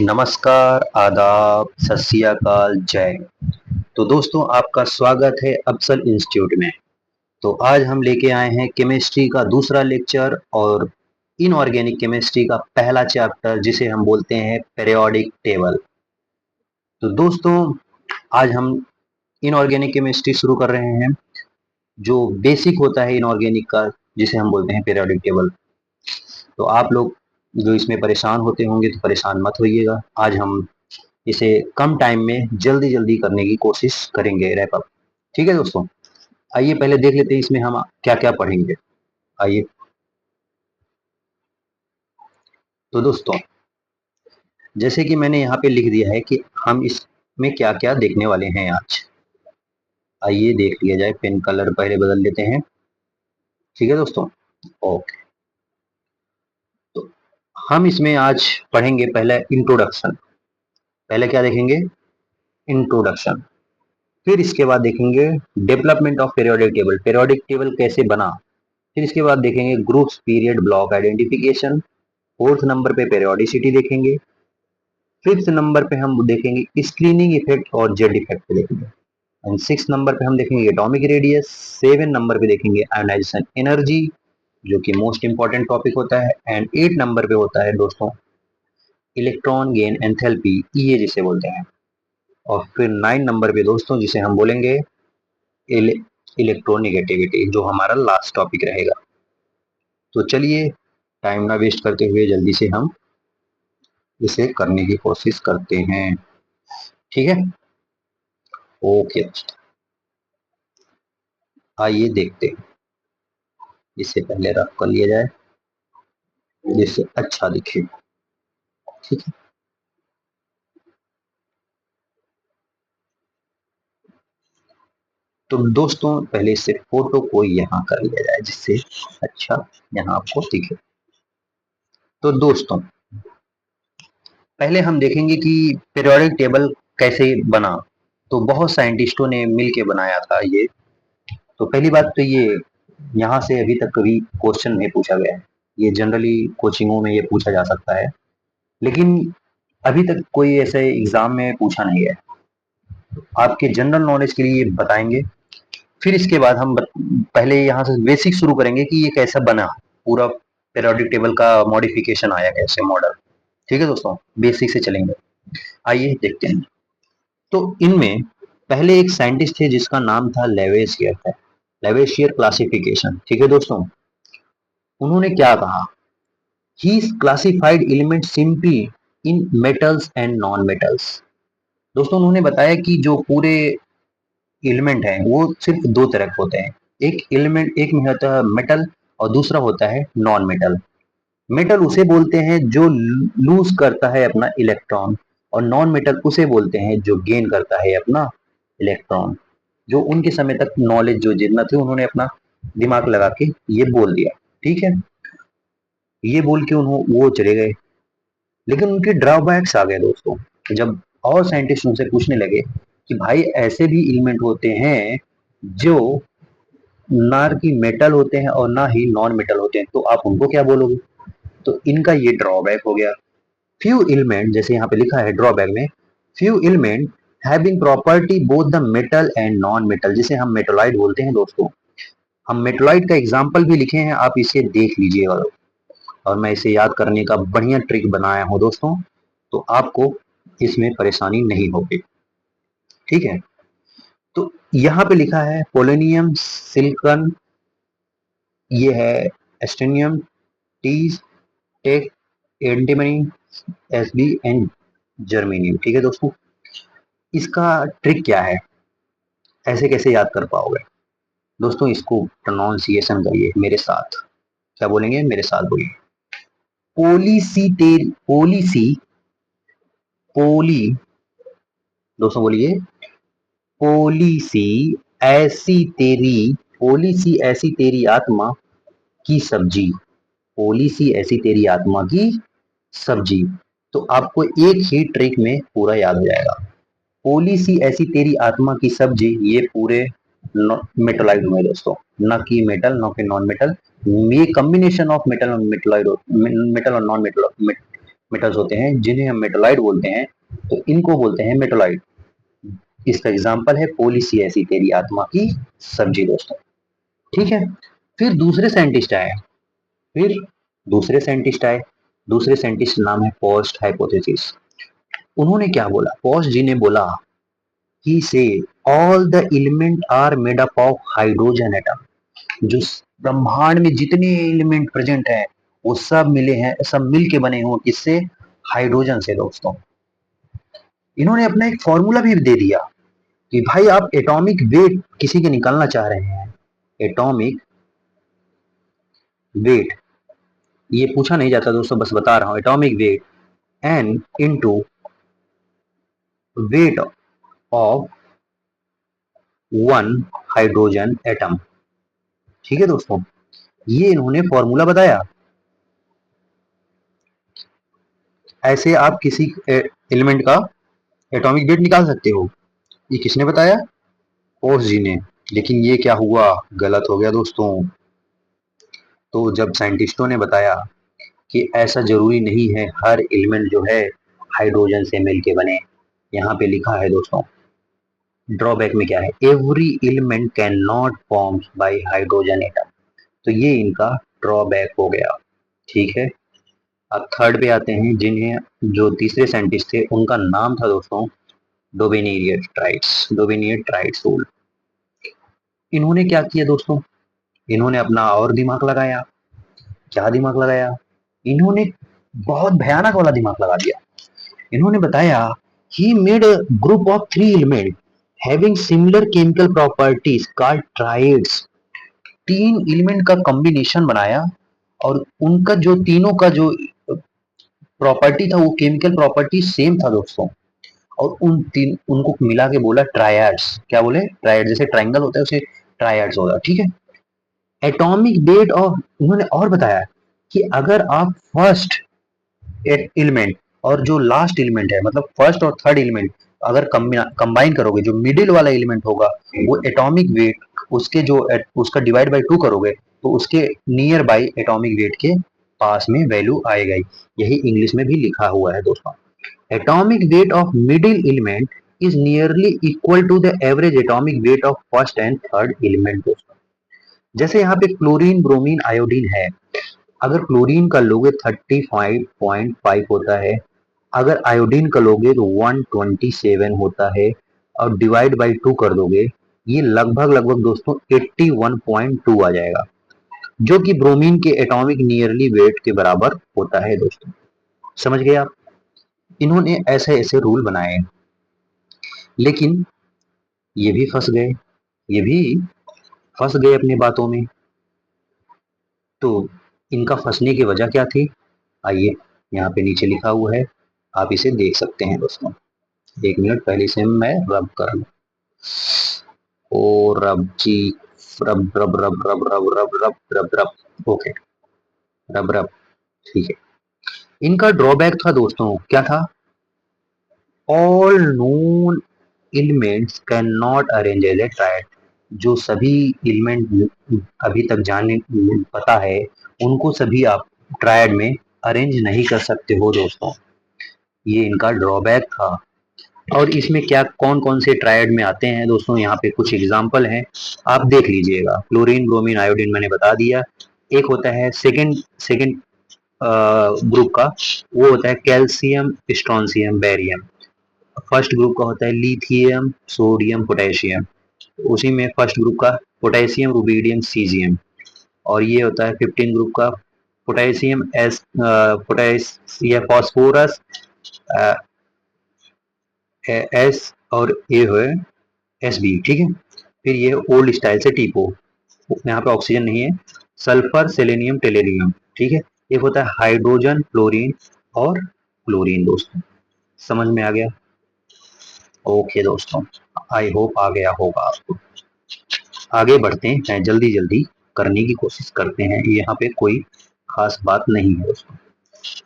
नमस्कार, आदाब, सत श्री अकाल, जय। तो दोस्तों आपका स्वागत है अफसल इंस्टीट्यूट में। तो आज हम लेके आए हैं केमिस्ट्री का दूसरा लेक्चर और इनऑर्गेनिक केमिस्ट्री का पहला चैप्टर जिसे हम बोलते हैं पीरियोडिक टेबल। तो दोस्तों आज हम इनऑर्गेनिक केमिस्ट्री शुरू कर रहे हैं जो बेसिक होता है इनऑर्गेनिक का, जिसे हम बोलते हैं पीरियोडिक टेबल। तो आप लोग जो इसमें परेशान होते होंगे तो परेशान मत होइएगा। आज हम इसे कम टाइम में जल्दी जल्दी करने की कोशिश करेंगे, रैप अप। ठीक है दोस्तों, आइए पहले देख लेते हैं इसमें हम क्या क्या पढ़ेंगे। आइए। तो दोस्तों जैसे कि मैंने यहाँ पे लिख दिया है कि हम इसमें क्या क्या देखने वाले हैं आज। आइए देख लिया जाए। पेन कलर पहले बदल लेते हैं। ठीक है दोस्तों, ओके। तो हम इसमें आज पढ़ेंगे पहले इंट्रोडक्शन। पहले क्या देखेंगे? इंट्रोडक्शन। फिर इसके बाद देखेंगे development of periodic table, periodic table कैसे बना। फिर इसके बाद देखेंगे groups, period, block identification. Fourth number पे पेरियोडिसिटी देखेंगे। फिफ्थ नंबर पे हम देखेंगे स्क्रीनिंग इफेक्ट और जेड इफेक्ट देखेंगे। एंड सिक्स नंबर पे हम देखेंगे एटॉमिक रेडियस। सेवन नंबर पे देखेंगे आयोनाइजेशन एनर्जी, जो कि मोस्ट इंपॉर्टेंट टॉपिक होता है। एंड एट नंबर पे होता है दोस्तों इलेक्ट्रॉन गेन एंथैल्पी, ईए जिसे बोलते हैं। और फिर नाइन नंबर पे दोस्तों जिसे हम बोलेंगे इलेक्ट्रोनिगेटिविटी, जो हमारा लास्ट टॉपिक रहेगा। तो चलिए टाइम ना वेस्ट करते हुए जल्दी से हम इसे करने की कोशिश करते हैं। ठीक है, ओके। आइए देखते हैं। इसे पहले रफ कर लिया जाए जिससे अच्छा दिखे। ठीक है, तो दोस्तों पहले इसे फोटो को यहाँ कर लिया जाए जिससे अच्छा यहाँ आपको दिखे। तो दोस्तों पहले हम देखेंगे कि पीरियोडिक टेबल कैसे बना। तो बहुत साइंटिस्टों ने मिलके बनाया था ये। तो पहली बात तो ये यहाँ से अभी तक कभी क्वेश्चन नहीं पूछा गया है। ये जनरली कोचिंगों में ये पूछा जा सकता है, लेकिन अभी तक कोई ऐसे एग्जाम में पूछा नहीं है। आपके जनरल नॉलेज के लिए ये बताएंगे। फिर इसके बाद हम पहले यहाँ से बेसिक शुरू करेंगे कि ये कैसा बना, पूरा पीरियोडिक टेबल का मॉडिफिकेशन आया कैसे, मॉडल। ठीक है दोस्तों, बेसिक से चलेंगे। आइए देखते हैं। तो इनमें पहले एक साइंटिस्ट थे जिसका नाम था लेवेशियर था। Lavoisier classification. ठीक है दोस्तों, उन्होंने क्या कहा? He classified element simply in metals and non metals. दोस्तों उन्होंने बताया कि जो पूरे एलिमेंट हैं वो सिर्फ दो तरह के होते हैं। एक एलिमेंट, एक में होता है मेटल और दूसरा होता है नॉन मेटल। मेटल उसे बोलते हैं जो लूज करता है अपना इलेक्ट्रॉन, और नॉन मेटल उसे बोलते हैं जो गेन करता है अपना इलेक्ट्रॉन। जो उनके समय तक नॉलेज जो जितना थे उन्होंने अपना दिमाग लगा के ये बोल दिया। ठीक है, ये बोल के उन्होंने वो चले गए। लेकिन उनके ड्रॉबैक्स आ गए दोस्तों। जब और साइंटिस्ट उनसे पूछने लगे कि भाई ऐसे भी एलिमेंट होते हैं जो ना कि मेटल होते हैं और ना ही नॉन मेटल होते हैं, तो आप उनको क्या बोलोगे? तो इनका ये ड्रॉबैक हो गया। फ्यू एलिमेंट, जैसे यहाँ पे लिखा है ड्रॉबैक में, few element having property both the metal and non metal, जिसे हम मेटोलाइट बोलते हैं दोस्तों। हम मेटोलाइट का एग्जाम्पल भी लिखे हैं, आप इसे देख लीजिएगा। और मैं इसे याद करने का बढ़िया ट्रिक बनाया हूँ दोस्तों, तो आपको इसमें परेशानी नहीं होगी। ठीक है, तो यहाँ पे लिखा है पोलोनियम, सिलिकॉन, ये है एस्टेनियम, टीज, टेक, एंटीमनी, एसबी एंड जर्मेनियम। ठीक है दोस्तों, इसका ट्रिक क्या है, ऐसे कैसे याद कर पाओगे? दोस्तों इसको प्रोनाउंसिएशन करिए मेरे साथ। क्या बोलेंगे? मेरे साथ बोलिए। पॉलीसी, पोली, दोस्तों बोलिए। पॉलिसी ऐसी तेरी, पॉलिसी ऐसी तेरी आत्मा की सब्जी, पॉलिसी ऐसी तेरी आत्मा की सब्जी। तो आपको एक ही ट्रिक में पूरा याद हो जाएगा। पॉलिसी ऐसी तेरी आत्मा की सब्जी, ये पूरे मेटलाइड हुए दोस्तों, न कि मेटल न कि नॉन मेटल। ये कॉम्बिनेशन ऑफ मेटल और मेटलाइड, मेटल और नॉन मेटल, मेटल्स होते हैं जिन्हें हम मेटोलाइट बोलते हैं, तो इनको बोलते हैं मेटोलाइट। इसका एग्जाम्पल है पोलिसी ऐसी तेरी आत्मा की सब्जी दोस्तों। ठीक है, फिर दूसरे साइंटिस्ट आए, फिर दूसरे साइंटिस्ट आए, दूसरे साइंटिस्ट नाम है पोस्ट हाइपोथेसिस। उन्होंने क्या बोला, पोस्ट जी ने बोला कि say all the element are made up of hydrogen atom. जो ब्रह्मांड में जितने एलिमेंट प्रेजेंट हैं वो सब मिले हैं, सब मिल के बने हुए किससे, हाइड्रोजन से दोस्तों। इन्होंने अपना एक फॉर्मूला भी दे दिया कि भाई आप एटॉमिक वेट किसी के निकालना चाह रहे हैं, एटॉमिक वेट, ये पूछा नहीं जाता दोस्तों, बस बता रहा हूं, atomic weight n into weight of one hydrogen atom. ठीक है दोस्तों, ये इन्होंने फॉर्मूला बताया। ऐसे आप किसी एलिमेंट का एटॉमिक वेट निकाल सकते हो। ये किसने बताया, पोस्ट जी ने। लेकिन ये क्या हुआ, गलत हो गया दोस्तों। तो जब साइंटिस्टों ने बताया कि ऐसा जरूरी नहीं है हर एलिमेंट जो है हाइड्रोजन से मिलके बने, यहाँ पे लिखा है दोस्तों ड्रॉबैक में क्या है, every element can not form by hydrogen atom. तो ये इनका ड्रॉबैक हो गया। ठीक है, अब थर्ड पे आते हैं, जिन्हें जो तीसरे साइंटिस्ट थे उनका नाम था दोस्तों डोबेनियर ट्राइट्स, डोबेनियर ट्राइट्स रूल। इन्होंने क्या किया दोस्तों, इन्होंने अपना और दिमाग लगाया। क्या दिमाग लगाया, इन्होंने बहुत भयानक वाला दिमाग लगा दिया। इन्होंने बताया he made a group of three element having similar chemical properties called triads. तीन एलिमेंट का कॉम्बिनेशन बनाया और उनका जो तीनों का जो प्रॉपर्टी था वो केमिकल प्रॉपर्टी सेम था दोस्तों। और उन तीन उनको मिला के बोला ट्रायड्स। क्या बोले, ट्रायड, जैसे ट्रायंगल होता है उसे ट्रायड्स होगा। ठीक है, एटॉमिक वेट ऑफ, उन्होंने और बताया कि अगर आप फर्स्ट एलिमेंट और जो लास्ट एलिमेंट है, मतलब फर्स्ट और थर्ड एलिमेंट अगर कंबाइन करोगे, जो मिडिल वाला एलिमेंट होगा वो एटॉमिक वेट उसके जो उसका डिवाइड बाय 2 करोगे तो उसके नियर बाय एटॉमिक वेट के पास में वैल्यू आएगा ही। यही इंग्लिश में भी लिखा हुआ है दोस्तों, atomic weight of middle element is nearly equal to the average atomic weight of first and third element दोस्तों। जैसे यहाँ पे क्लोरीन ब्रोमीन आयोडीन है, अगर क्लोरीन का लोगे 35.5 होता है, अगर आयोडीन का लोगे तो 127 होता है, और डिवाइड बाई 2 कर दोगे ये लगभग लगभग दोस्तों 81.2 आ जाएगा, जो कि ब्रोमीन के एटॉमिक नियरली वेट के बराबर होता है दोस्तों। समझ गए आप, इन्होंने ऐसे ऐसे रूल बनाए, लेकिन ये भी फंस गए, ये भी फंस गए अपनी बातों में। तो इनका फंसने की वजह क्या थी, आइए यहाँ पे नीचे लिखा हुआ है, आप इसे देख सकते हैं दोस्तों। एक मिनट पहले से मैं रब कर लूं। ओ रब जी, रब रब रब रब रब रब रब रब रब, ओके, रब रब, ठीक है। इनका ड्रॉबैक था दोस्तों, क्या था, all known elements can not arrange as a triad. जो सभी एलिमेंट अभी तक जाने पता है उनको सभी आप ट्रायड में अरेंज नहीं कर सकते हो दोस्तों, ये इनका ड्रॉबैक था। और इसमें क्या कौन कौन से ट्रायड में आते हैं दोस्तों, यहाँ पे कुछ एग्जाम्पल हैं, आप देख लीजिएगा। क्लोरीन ब्रोमीन आयोडीन मैंने बता दिया। एक होता है सेकंड सेकंड ग्रुप का, वो होता है calcium strontium barium. First group का होता है लिथियम सोडियम पोटेशियम, उसी में फर्स्ट ग्रुप का पोटेशियम रुबीडियम सीजियम। और ये होता है 15 ग्रुप का potassium S potassium phosphorus S, और ये है एस बी। ठीक है, फिर ये ओल्ड स्टाइल से टीपो, यहाँ पे ऑक्सीजन नहीं है, सल्फर सेलेनियम टेलेरियम। ठीक है, एक होता है हाइड्रोजन फ्लोरीन और क्लोरीन दोस्तों। समझ में आ गया, ओके दोस्तों, आई होप आ गया होगा आपको। आगे बढ़ते हैं, जल्दी जल्दी करने की कोशिश करते हैं, यहाँ पे कोई खास बात नहीं है दोस्तों।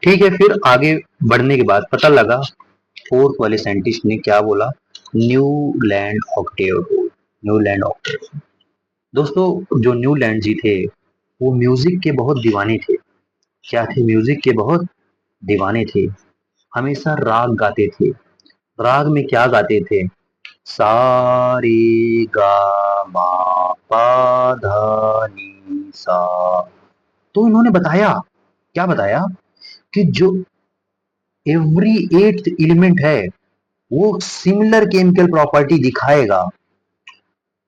ठीक है, फिर आगे बढ़ने के बाद पता लगा फोर्थ वाले साइंटिस्ट ने क्या बोला, new land Octave rule. New land Octave दोस्तों, जो न्यू लैंड जी थे वो म्यूजिक के बहुत दीवाने थे। क्या थे, म्यूजिक के बहुत दीवाने थे, हमेशा राग गाते थे। राग में क्या गाते थे? सा रे गा मा पा धा नी सा। तो इन्होंने बताया, क्या बताया, कि जो एवरी एट्थ एलिमेंट है वो सिमिलर केमिकल प्रॉपर्टी दिखाएगा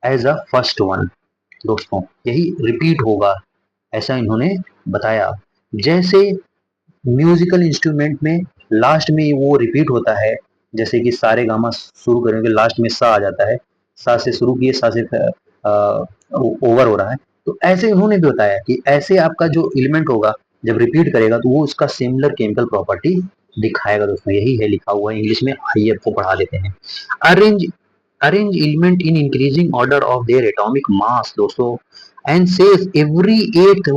एज अ फर्स्ट वन। दोस्तों यही रिपीट होगा, ऐसा इन्होंने बताया। जैसे म्यूजिकल इंस्ट्रूमेंट में लास्ट में वो रिपीट होता है, जैसे कि सारे गामा शुरू करेंगे लास्ट में सा आ जाता है, सा से शुरू किए सा से ओवर हो रहा है। तो ऐसे उन्होंने भी बताया कि ऐसे आपका जो एलिमेंट होगा जब रिपीट करेगा तो वो उसका सिमिलर केमिकल प्रॉपर्टी दिखाएगा। दोस्तों यही है लिखा हुआ है इंग्लिश में, आइए आपको पढ़ा देते हैं। Arrange arrange element in increasing order of their atomic mass दोस्तों, and says every eighth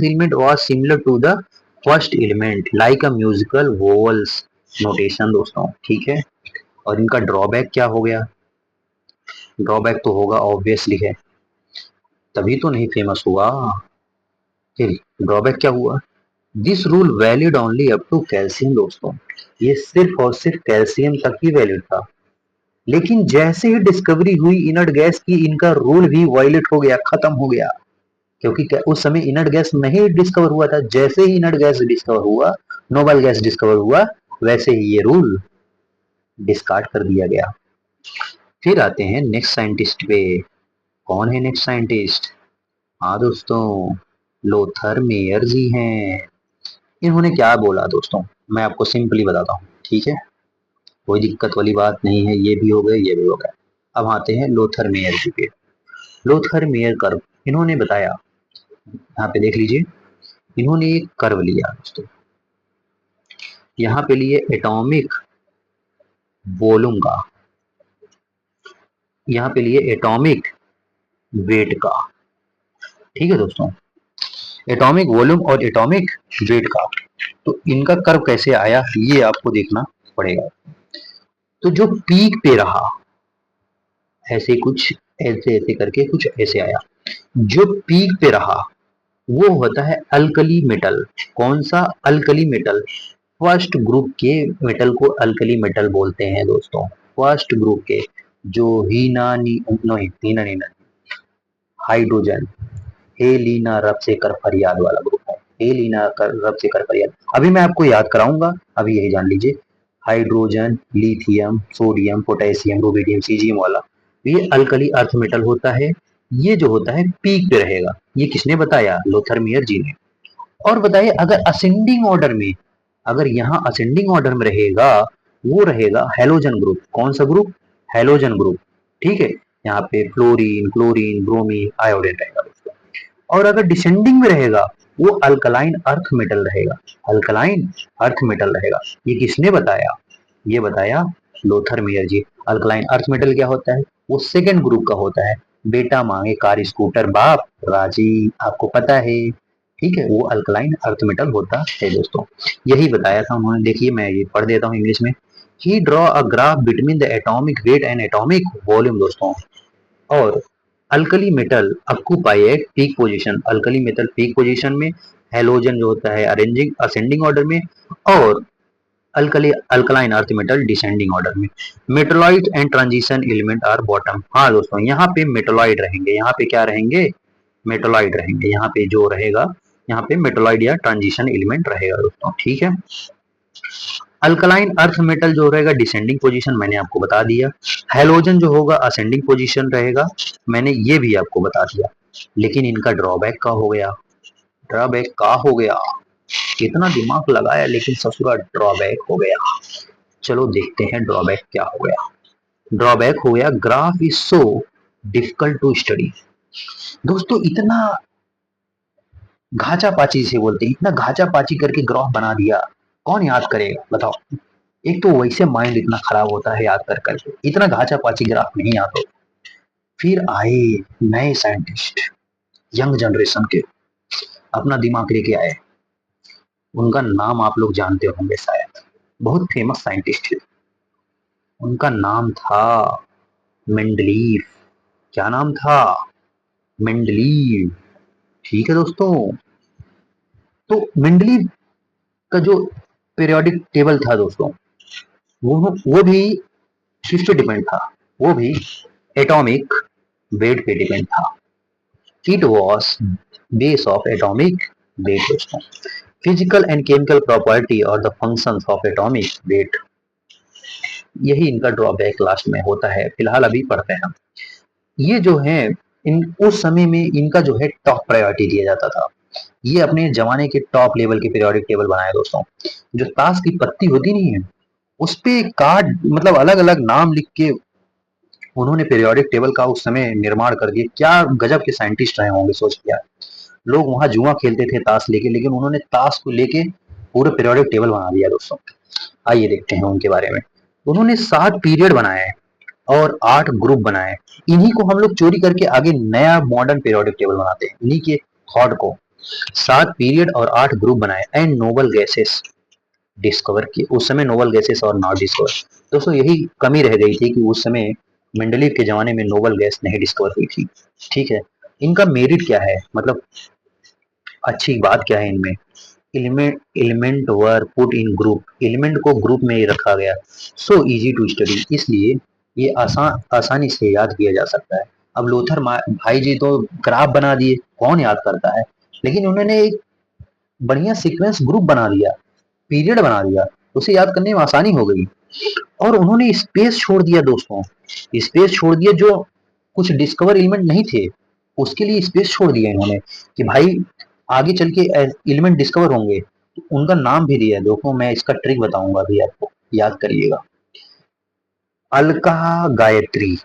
element was similar to the first element like a musical vowels notation. दोस्तों ठीक है, और इनका ड्रॉबैक क्या हो गया? ड्रॉबैक तो होगा ऑब्वियसली है, तभी तो नहीं फेमस हुआ। फिर ड्रॉबैक क्या हुआ? This rule valid only up to calcium. दोस्तों ये सिर्फ और सिर्फ कैल्शियम तक ही वैलिड था, लेकिन जैसे ही डिस्कवरी हुई इनर्ट गैस की, इनका रूल भी वायलेट हो गया, खत्म हो गया। क्योंकि उस समय इनर्ट गैस नहीं डिस्कवर हुआ था, जैसे ही इनर्ट गैस डिस्कवर हुआ, नोबल गैस डिस्कवर हुआ, वैसे ही ये रूल डिस्कार्ड कर दिया गया। फिर आते हैं नेक्स्ट साइंटिस्ट पे। कौन है नेक्स्ट साइंटिस्ट? हाँ दोस्तों, लोथर मेयर जी हैं। इन्होंने क्या बोला दोस्तों, मैं आपको सिंपली बताता हूँ, ठीक है, कोई दिक्कत वाली बात नहीं है, ये भी हो गया ये भी हो गया। अब आते हैं लोथर मेयर जी पे। लोथर मेयर कर्व इन्होंने बताया, यहाँ पे देख लीजिए, इन्होंने एक कर्व लिया दोस्तों, यहाँ पे लिए एटॉमिक वॉल्यूम का, यहाँ पे लिए एटॉमिक वेट का। ठीक है दोस्तों, एटॉमिक वॉल्यूम और एटॉमिक वेट का, तो इनका कर्व कैसे आया ये आपको देखना पड़ेगा। तो जो पीक पे रहा, ऐसे कुछ ऐसे ऐसे करके कुछ ऐसे आया, जो पीक पे रहा वो होता है अल्कली मेटल। कौन सा? Alkali metal. फर्स्ट ग्रुप के मेटल को अल्कली मेटल बोलते हैं दोस्तों। फर्स्ट ग्रुप के, जो हीना नी नहीं हीना नहीं, हाइड्रोजन, हेलिना रब से कर फरियाद वाला ग्रुप है, हेलिना कर रब से कर फरियाद। अभी मैं आपको याद कराऊंगा, अभी यही जान लीजिए, hydrogen, lithium, sodium, potassium, rubidium, caesium वाला, ये अल्कली अर्थ मेटल होता है। ये जो होता है पीक पे रहेगा। ये किसने बताया? लोथरमियर जी ने। और बताइए, अगर असेंडिंग ऑर्डर में, अगर यहाँ असेंडिंग ऑर्डर में रहेगा, वो रहेगा हेलोजन ग्रुप। कौन सा ग्रुप? Halogen group. ठीक है, यहाँ पे फ्लोरीन, क्लोरीन, ब्रोमीन, आयोडीन रहेगा दोस्तों। और अगर डिसेंडिंग में रहेगा, वो अल्कलाइन अर्थ मेटल रहेगा। अल्कलाइन अर्थ मेटल रहेगा। ये किसने बताया? ये बताया लोथर मेयर जी। अल्कलाइन अर्थ मेटल क्या होता है? वो सेकेंड ग्रुप का होता है। बेटा मांगे कार स्कूटर बाप राजी, आपको पता है। ठीक है, वो अल्कलाइन अर्थ मेटल होता है दोस्तों। यही बताया था उन्होंने। देखिए मैं ये पढ़ देता हूँ इंग्लिश में। He draw a graph between the atomic weight and atomic volume दोस्तों। और alkali metal occupy a peak position, alkali metal peak position में, हेलोजन जो होता है अरेंजिंग असेंडिंग ऑर्डर में, और alkali alkaline earth metal descending order में। Metalloid and transition element are bottom. हाँ दोस्तों, यहाँ पे मेटलॉइड रहेंगे, यहाँ पे क्या रहेंगे? मेटलॉइड रहेंगे। यहाँ पे जो रहेगा, यहाँ पे मेटलॉइड या ट्रांजिशन एलिमेंट रहेगा दोस्तों। ठीक है, अल्कलाइन अर्थ मेटल जो रहेगा डिसेंडिंग पोजीशन, मैंने आपको बता दिया। हेलोजन जो होगा असेंडिंग पोजीशन रहेगा, मैंने ये भी आपको बता दिया। लेकिन इनका ड्रॉबैक का हो गया। ड्रॉबैक का हो गया, इतना दिमाग लगाया लेकिन ससुरा ड्रॉबैक हो गया। चलो देखते हैं ड्रॉबैक क्या हो गया। ड्रॉबैक हो गया, graph is so difficult to study. दोस्तों इतना घाचा पाची से बोलते हैं, इतना घाचा पाची करके ग्राफ बना दिया, कौन याद करेगा बताओ? एक तो वैसे माइंड इतना खराब होता है याद कर करके, इतना घाचा पाची ग्राफ नहीं याद होता। फिर आए नए साइंटिस्ट, यंग जनरेशन के, अपना दिमाग लेके आए। उनका नाम आप लोग जानते होंगे शायद, बहुत फेमस साइंटिस्ट थे। उनका नाम था मेंडलीव। क्या नाम था? मेंडलीव। ठीक है दोस्तों, तो मेंडलीव का जो पीरियोडिक टेबल था दोस्तों, वो भी किस पे डिपेंड था, वो भी एटॉमिक वेट पे डिपेंड था। It was base of atomic weight दोस्तों। फिजिकल एंड केमिकल प्रॉपर्टी और the functions of atomic weight, यही इनका ड्रॉबैक लास्ट में होता है। फिलहाल अभी पढ़ते हैं हम। ये जो है, इन उस समय में इनका जो है टॉप प्रायोरिटी दिया जाता था। ये अपने जमाने के टॉप लेवल के पीरियोडिक टेबल बनाए दोस्तों। जो ताश की पत्ती होती नहीं है, उस पे कार्ड मतलब अलग अलग नाम लिख के उन्होंने पीरियोडिक टेबल का उस समय निर्माण कर दिया। क्या गजब के साइंटिस्ट रहे होंगे, सोच किया। लोग वहां जुआ खेलते थे ताश लेके, लेकिन उन्होंने ताश को लेके पूरे पीरियोडिक टेबल बना दिया दोस्तों। आइए देखते हैं उनके बारे में। उन्होंने 7 पीरियड बनाए और 8 ग्रुप बनाए। इन्हीं को हम लोग चोरी करके आगे नया मॉडर्न पीरियोडिक टेबल बनाते हैं, इन्हीं के थॉट को। 7 पीरियड और 8 ग्रुप बनाए एंड नोबल गैसेस डिस्कवर किए। उस समय नोबल गैसेस और नॉट डिस्कवर, दोस्तों यही कमी रह गई थी कि उस समय मेंडलीव के जमाने में नोबल गैस नहीं डिस्कवर हुई थी। ठीक है, इनका मेरिट क्या है, मतलब अच्छी बात क्या है इनमें। Element were put in group, element को ग्रुप में ही रखा गया। सो इजी टू स्टडी, इसलिए ये आसानी से याद किया जा सकता है। अब लोथर भाई जी तो ग्राफ बना दिए, कौन याद करता है, लेकिन उन्होंने एक बढ़िया सीक्वेंस ग्रुप बना दिया, पीरियड बना दिया, उसे याद करने में आसानी हो गई। और उन्होंने स्पेस छोड़ दिया दोस्तों, स्पेस छोड़ दिया। जो कुछ डिस्कवर एलिमेंट नहीं थे, उसके लिए स्पेस छोड़ दिया इन्होंने कि भाई आगे चल के एलिमेंट डिस्कवर होंगे, तो उनका नाम भी दिया। देखो मैं इसका ट्रिक बताऊंगा अभी आपको, याद करिएगा। अलका गायत्री,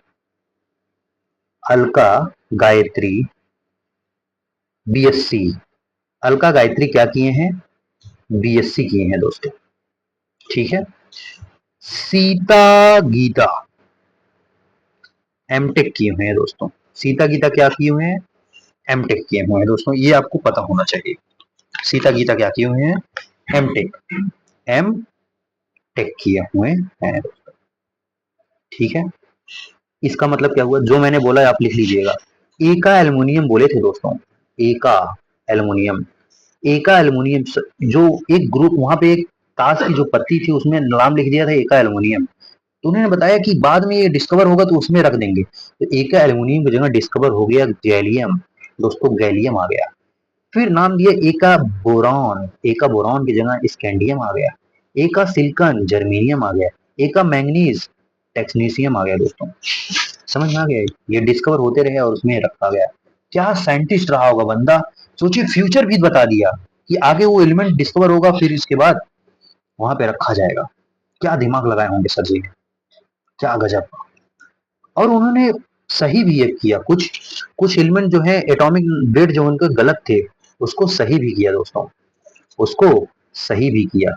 अलका गायत्री बीएससी। अलका गायत्री क्या किए हैं, बीएससी किए हैं दोस्तों। ठीक है, सीता गीता एमटेक किए हुए हैं दोस्तों। सीता गीता क्या किए हुए हैं, एमटेक किए हुए हैं दोस्तों, ये आपको पता होना चाहिए। सीता गीता क्या किए हुए हैं, एमटेक, एम टेक किए हुए हैं। ठीक है, इसका मतलब क्या हुआ, जो मैंने बोला आप लिख लीजिएगा। एका एल्युमिनियम बोले थे दोस्तों, एका एल्युमिनियम। एका एल्युमिनियम जो एक ग्रुप वहां पे एक ताश की जो पत्ती थी उसमें नाम लिख दिया था एका एल्युमिनियम। तो उन्होंने बताया कि बाद में ये डिस्कवर होगा तो उसमें रख देंगे, तो एका एल्युमिनियम की जगह डिस्कवर हो गया गैलियम दोस्तों, गैलियम आ गया। फिर नाम दिया एका बोरॉन, एका बोरॉन की जगह स्कैंडियम आ गया। एका सिलिकॉन जर्मेनियम आ गया। एका मैंगनीज टेक्नीशियम आ गया दोस्तों। समझ में आ गया, ये डिस्कवर होते रहे और उसमें रखा गया। क्या साइंटिस्ट रहा होगा बंदा, सोचिए फ्यूचर भी बता दिया कि आगे वो एलिमेंट डिस्कवर होगा, फिर इसके बाद वहां पे रखा जाएगा। क्या दिमाग लगाए होंगे सर जी, क्या गजब। और उन्होंने सही भी ये किया, कुछ कुछ एलिमेंट जो है एटॉमिक वेट जो उनके गलत थे उसको सही भी किया दोस्तों, उसको सही भी किया।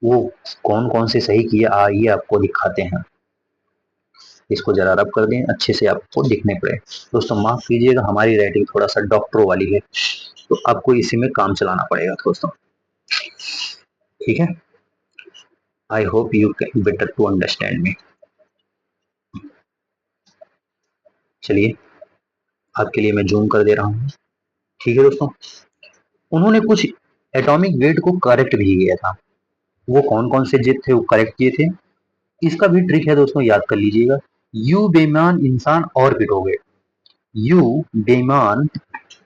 वो कौन कौन से सही किया, आइए आपको दिखाते हैं। इसको जरा रब कर दें अच्छे से, आपको दिखने पड़े। दोस्तों माफ कीजिएगा, हमारी राइटिंग थोड़ा सा डॉक्टरों वाली है, तो आपको इसी में काम चलाना पड़ेगा दोस्तों। ठीक है, I hope you can better to understand me. चलिए आपके लिए मैं जूम कर दे रहा हूँ। ठीक है दोस्तों, उन्होंने कुछ एटॉमिक वेट को करेक्ट भी किया था। वो कौन कौन से जित थे वो करेक्ट किए थे, इसका भी ट्रिक है दोस्तों, याद कर लीजिएगा। यू बेईमान इंसान और पिटोगे, यू बेईमान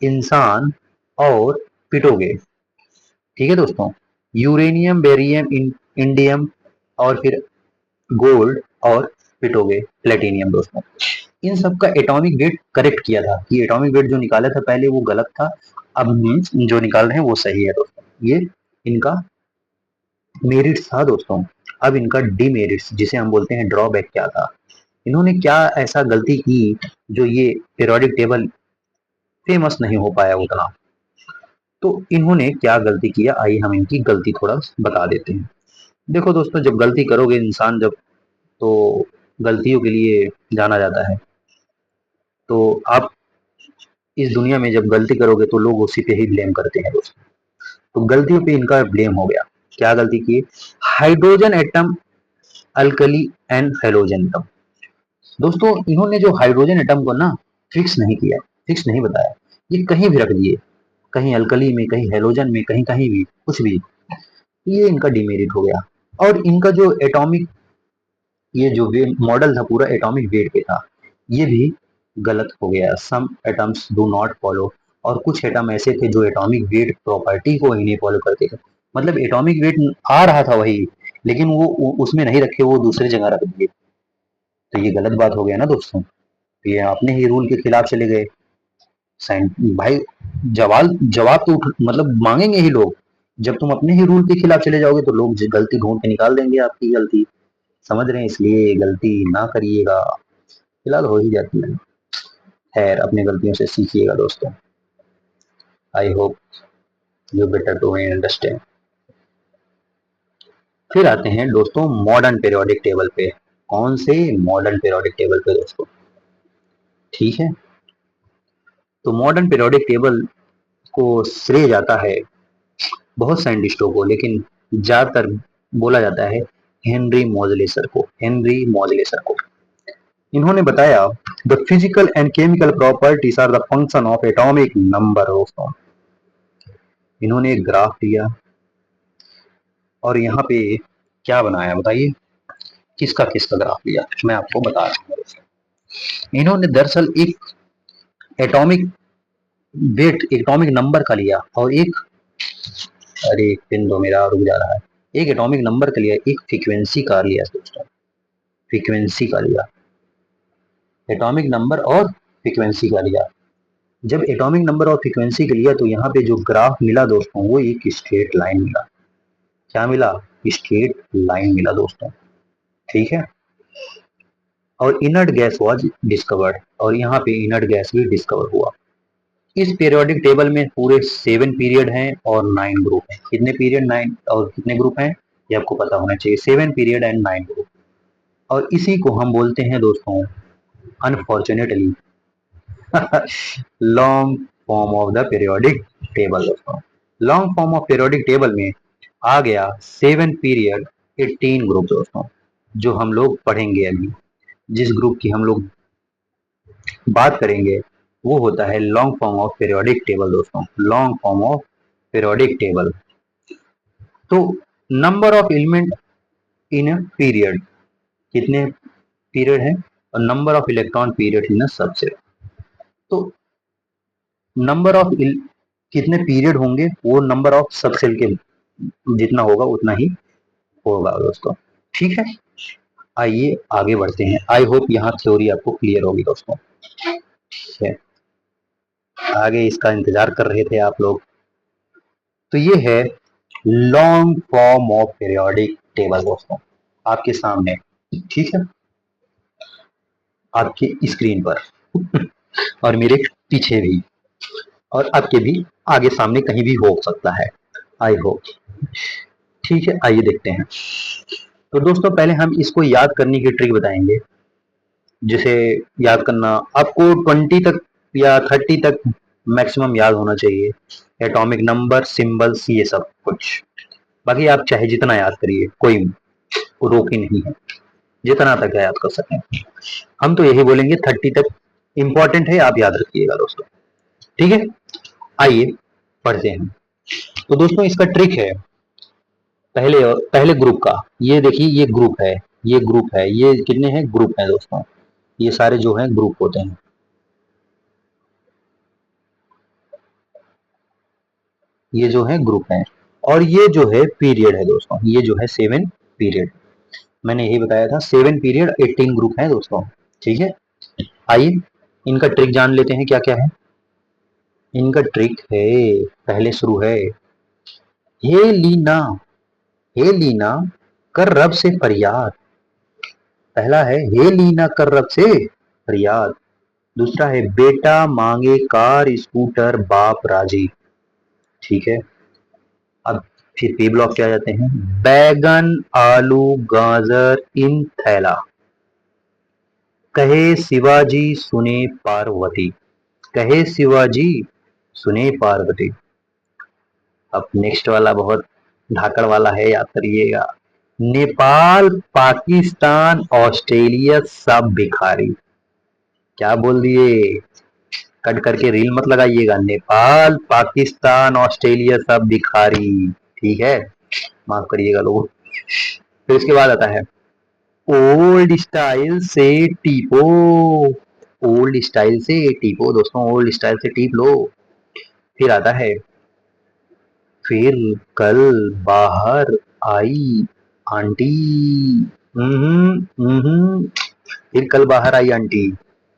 इंसान और पिटोगे। ठीक है दोस्तों, यूरेनियम बेरियम इंडियम और फिर गोल्ड और पिटोगे प्लेटिनियम दोस्तों। इन सब का एटॉमिक वेट करेक्ट किया था, कि एटॉमिक वेट जो निकाला था पहले वो गलत था, अब हम जो निकाल रहे हैं वो सही है दोस्तों। ये इनका मेरिट था दोस्तों। अब इनका डीमेरिट्स जिसे हम बोलते हैं ड्रॉबैक क्या था, इन्होंने क्या ऐसा गलती की जो ये पीरियोडिक टेबल फेमस नहीं हो पाया उतना। तो इन्होंने क्या गलती किया, आइए हम इनकी गलती थोड़ा बता देते हैं। देखो दोस्तों, जब गलती करोगे इंसान जब, तो गलतियों के लिए जाना जाता है। तो आप इस दुनिया में जब गलती करोगे तो लोग उसी पे ही ब्लेम करते हैं दोस्तों। तो गलतियों पे इनका ब्लेम हो गया। क्या गलती की, hydrogen atom alkali and halogen atom. दोस्तों इन्होंने जो हाइड्रोजन एटम को ना फिक्स नहीं किया, फिक्स नहीं बताया, ये कहीं भी रख दिए। कहीं अल्कली में, कहीं हेलोजन में, कहीं कहीं भी कुछ भी, ये इनका डिमेरिट हो गया। और इनका जो एटॉमिक, ये जो मॉडल था पूरा एटॉमिक वेट पे था, ये भी गलत हो गया। सम एटम्स डू नॉट फॉलो, और कुछ एटम ऐसे थे जो एटॉमिक वेट प्रॉपर्टी को ही नहीं फॉलो करते थे। मतलब एटॉमिक वेट आ रहा था वही, लेकिन वो उसमें नहीं रखे, वो दूसरी जगह रख दिए। तो ये गलत बात हो गया ना दोस्तों, ये अपने ही रूल के खिलाफ चले गए। भाई जवाब तो मतलब मांगेंगे ही लोग। जब तुम अपने ही रूल के खिलाफ चले जाओगे तो लोग गलती ढूंढ के निकाल देंगे आपकी गलती। समझ रहे हैं, इसलिए गलती ना करिएगा, फिलहाल हो ही जाती है। खैर, अपनी गलतियों से सीखिएगा दोस्तों। I hope you better to understand. फिर आते हैं दोस्तों मॉडर्न पीरियोडिक टेबल पे। कौन से? मॉडर्न पीरियोडिक टेबल पे दोस्तों। ठीक है, तो मॉडर्न पीरियोडिक टेबल को श्रेय जाता है बहुत साइंटिस्टों को, लेकिन ज्यादातर बोला जाता है हेनरी मॉजलेसर को। हेनरी मॉजलेसर को इन्होंने बताया the physical and chemical properties are the function of atomic number. दोस्तों, इन्होंने एक ग्राफ दिया और यहाँ पे क्या बनाया बताइए, किसका किसका ग्राफ लिया, मैं आपको बता रहा हूँ। इन्होंने दरअसल एक एटॉमिक वेट, एटॉमिक नंबर का लिया, और एक, अरे एक पिन दो मेरा रुक जा रहा है, एक एटॉमिक नंबर का लिया, एक फ्रीक्वेंसी का लिया दोस्तों, फ्रीक्वेंसी का लिया, एटॉमिक नंबर और फ्रीक्वेंसी का लिया। जब एटॉमिक नंबर और फ्रीक्वेंसी के लिया तो यहाँ पे जो ग्राफ मिला दोस्तों, वो एक स्ट्रेट लाइन मिला। क्या मिला? स्ट्रेट लाइन मिला दोस्तों। ठीक है, और इनर्ट गैस वाज डिस्कवर्ड, और यहाँ पे इनर्ट गैस भी डिस्कवर हुआ। इस पीरियोडिक टेबल में पूरे 7 पीरियड हैं और 9 ग्रुप हैं। कितने पीरियड? 9, और कितने ग्रुप हैं ये आपको पता होना चाहिए। 7 पीरियड एंड 9 ग्रुप। और इसी को हम बोलते हैं दोस्तों, unfortunately, long form of the periodic table. दोस्तों, long form of periodic table में आ गया 7 पीरियड 18 ग्रुप दोस्तों, जो हम लोग पढ़ेंगे अभी। जिस ग्रुप की हम लोग बात करेंगे वो होता है long form of periodic table. दोस्तों, long form of periodic table. तो number of element in a period, कितने पीरियड है, और number of electron period in a subset. तो नंबर ऑफ कितने पीरियड होंगे, वो नंबर ऑफ सबसेल के जितना होगा उतना ही होगा दोस्तों। ठीक है, आइए आगे बढ़ते हैं। आई होप यहाँ थ्योरी आपको क्लियर होगी दोस्तों। ठीक है, आगे इसका इंतजार कर रहे थे आप लोग। तो ये है long form of periodic table दोस्तों, आपके सामने। ठीक है, आपकी स्क्रीन पर और मेरे पीछे भी, और आपके भी आगे सामने कहीं भी हो सकता है, आई होप। ठीक है, आइए देखते हैं। तो दोस्तों, पहले हम इसको याद करने की ट्रिक बताएंगे। जिसे याद करना आपको 20 तक या 30 तक मैक्सिमम याद होना चाहिए, एटॉमिक नंबर, सिंबल्स, ये सब कुछ। बाकी आप चाहे जितना याद करिए, कोई रोक ही नहीं है, जितना तक याद कर सकें। हम तो यही बोलेंगे 30 तक इंपॉर्टेंट है, आप याद रखिएगा दोस्तों। ठीक है, आइए पढ़ते हैं। तो दोस्तों, इसका ट्रिक है, पहले पहले ग्रुप का, ये देखिए, ये ग्रुप है, ये ग्रुप है, ये कितने हैं? ग्रुप है दोस्तों, ये सारे जो हैं ग्रुप होते हैं। ये जो है ग्रुप है, और ये जो है पीरियड है दोस्तों, ये जो है 7 पीरियड। मैंने यही बताया था, 7 पीरियड 18 ग्रुप है दोस्तों। ठीक है, आइए इनका ट्रिक जान लेते हैं क्या क्या है। इनका ट्रिक है, पहले शुरू है, हे लीना, हे लीना कर रब से फरियाद। पहला है हे लीना कर रब से फरियाद। दूसरा है बेटा मांगे कार स्कूटर बाप राजी। ठीक है, अब फिर पी ब्लॉक क्या जाते हैं, बैगन आलू गाजर इन थैला, कहे शिवाजी सुने पार्वती, कहे शिवाजी सुने पार्वती। अब नेक्स्ट वाला बहुत धाकड़ वाला है, याद करिएगा, नेपाल पाकिस्तान ऑस्ट्रेलिया सब भिखारी। क्या बोल दिए, कट करके रील मत लगाइएगा। नेपाल, पाकिस्तान, ऑस्ट्रेलिया सब भिखारी, ठीक है, माफ करिएगा लोगों। फिर इसके बाद आता है ओल्ड स्टाइल से टीपो। ओल्ड स्टाइल से टीपो दोस्तों, ओल्ड स्टाइल से टीप लो। फिर आता है फिर कल बाहर आई आंटी। फिर कल बाहर आई आंटी।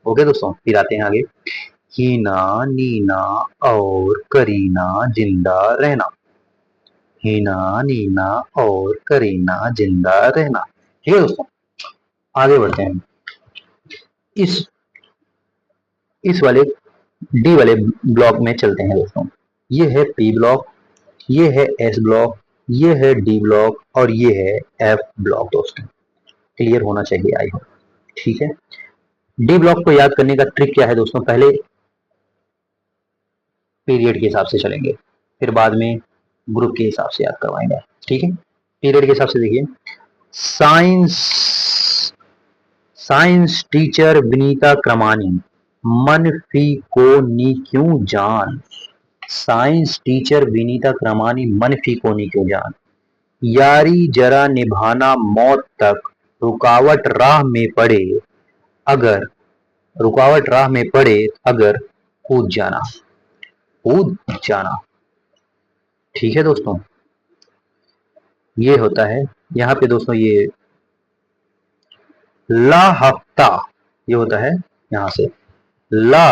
ओके दोस्तों, फिर आते हैं आगे। हीना, नीना और करीना जिंदा रहना। हीना, नीना और करीना जिंदा रहना। ठीक है दोस्तों, आगे बढ़ते हैं। इस इस वाले डी वाले ब्लॉक में चलते हैं दोस्तों। ये है पी ब्लॉक, ये है एस ब्लॉक, ये है डी ब्लॉक और ये है एफ ब्लॉक दोस्तों। क्लियर होना चाहिए आई होप, ठीक है। डी ब्लॉक को याद करने का ट्रिक क्या है दोस्तों? पहले पीरियड के हिसाब से चलेंगे, फिर बाद में ग्रुप के हिसाब से याद करवाएंगे, ठीक है। पीरियड के हिसाब से देखिए, साइंस साइंस टीचर विनीता क्रमानी मन फी को नी क्यों जान। साइंस टीचर विनीता क्रमानी मन फी को नी क्यों जान। यारी जरा निभाना मौत तक, रुकावट राह में पड़े अगर, रुकावट राह में पड़े अगर कूद जाना, कूद जाना। ठीक है दोस्तों, ये होता है यहाँ पे दोस्तों। ये ला हफ्ता, ये होता है यहाँ से ला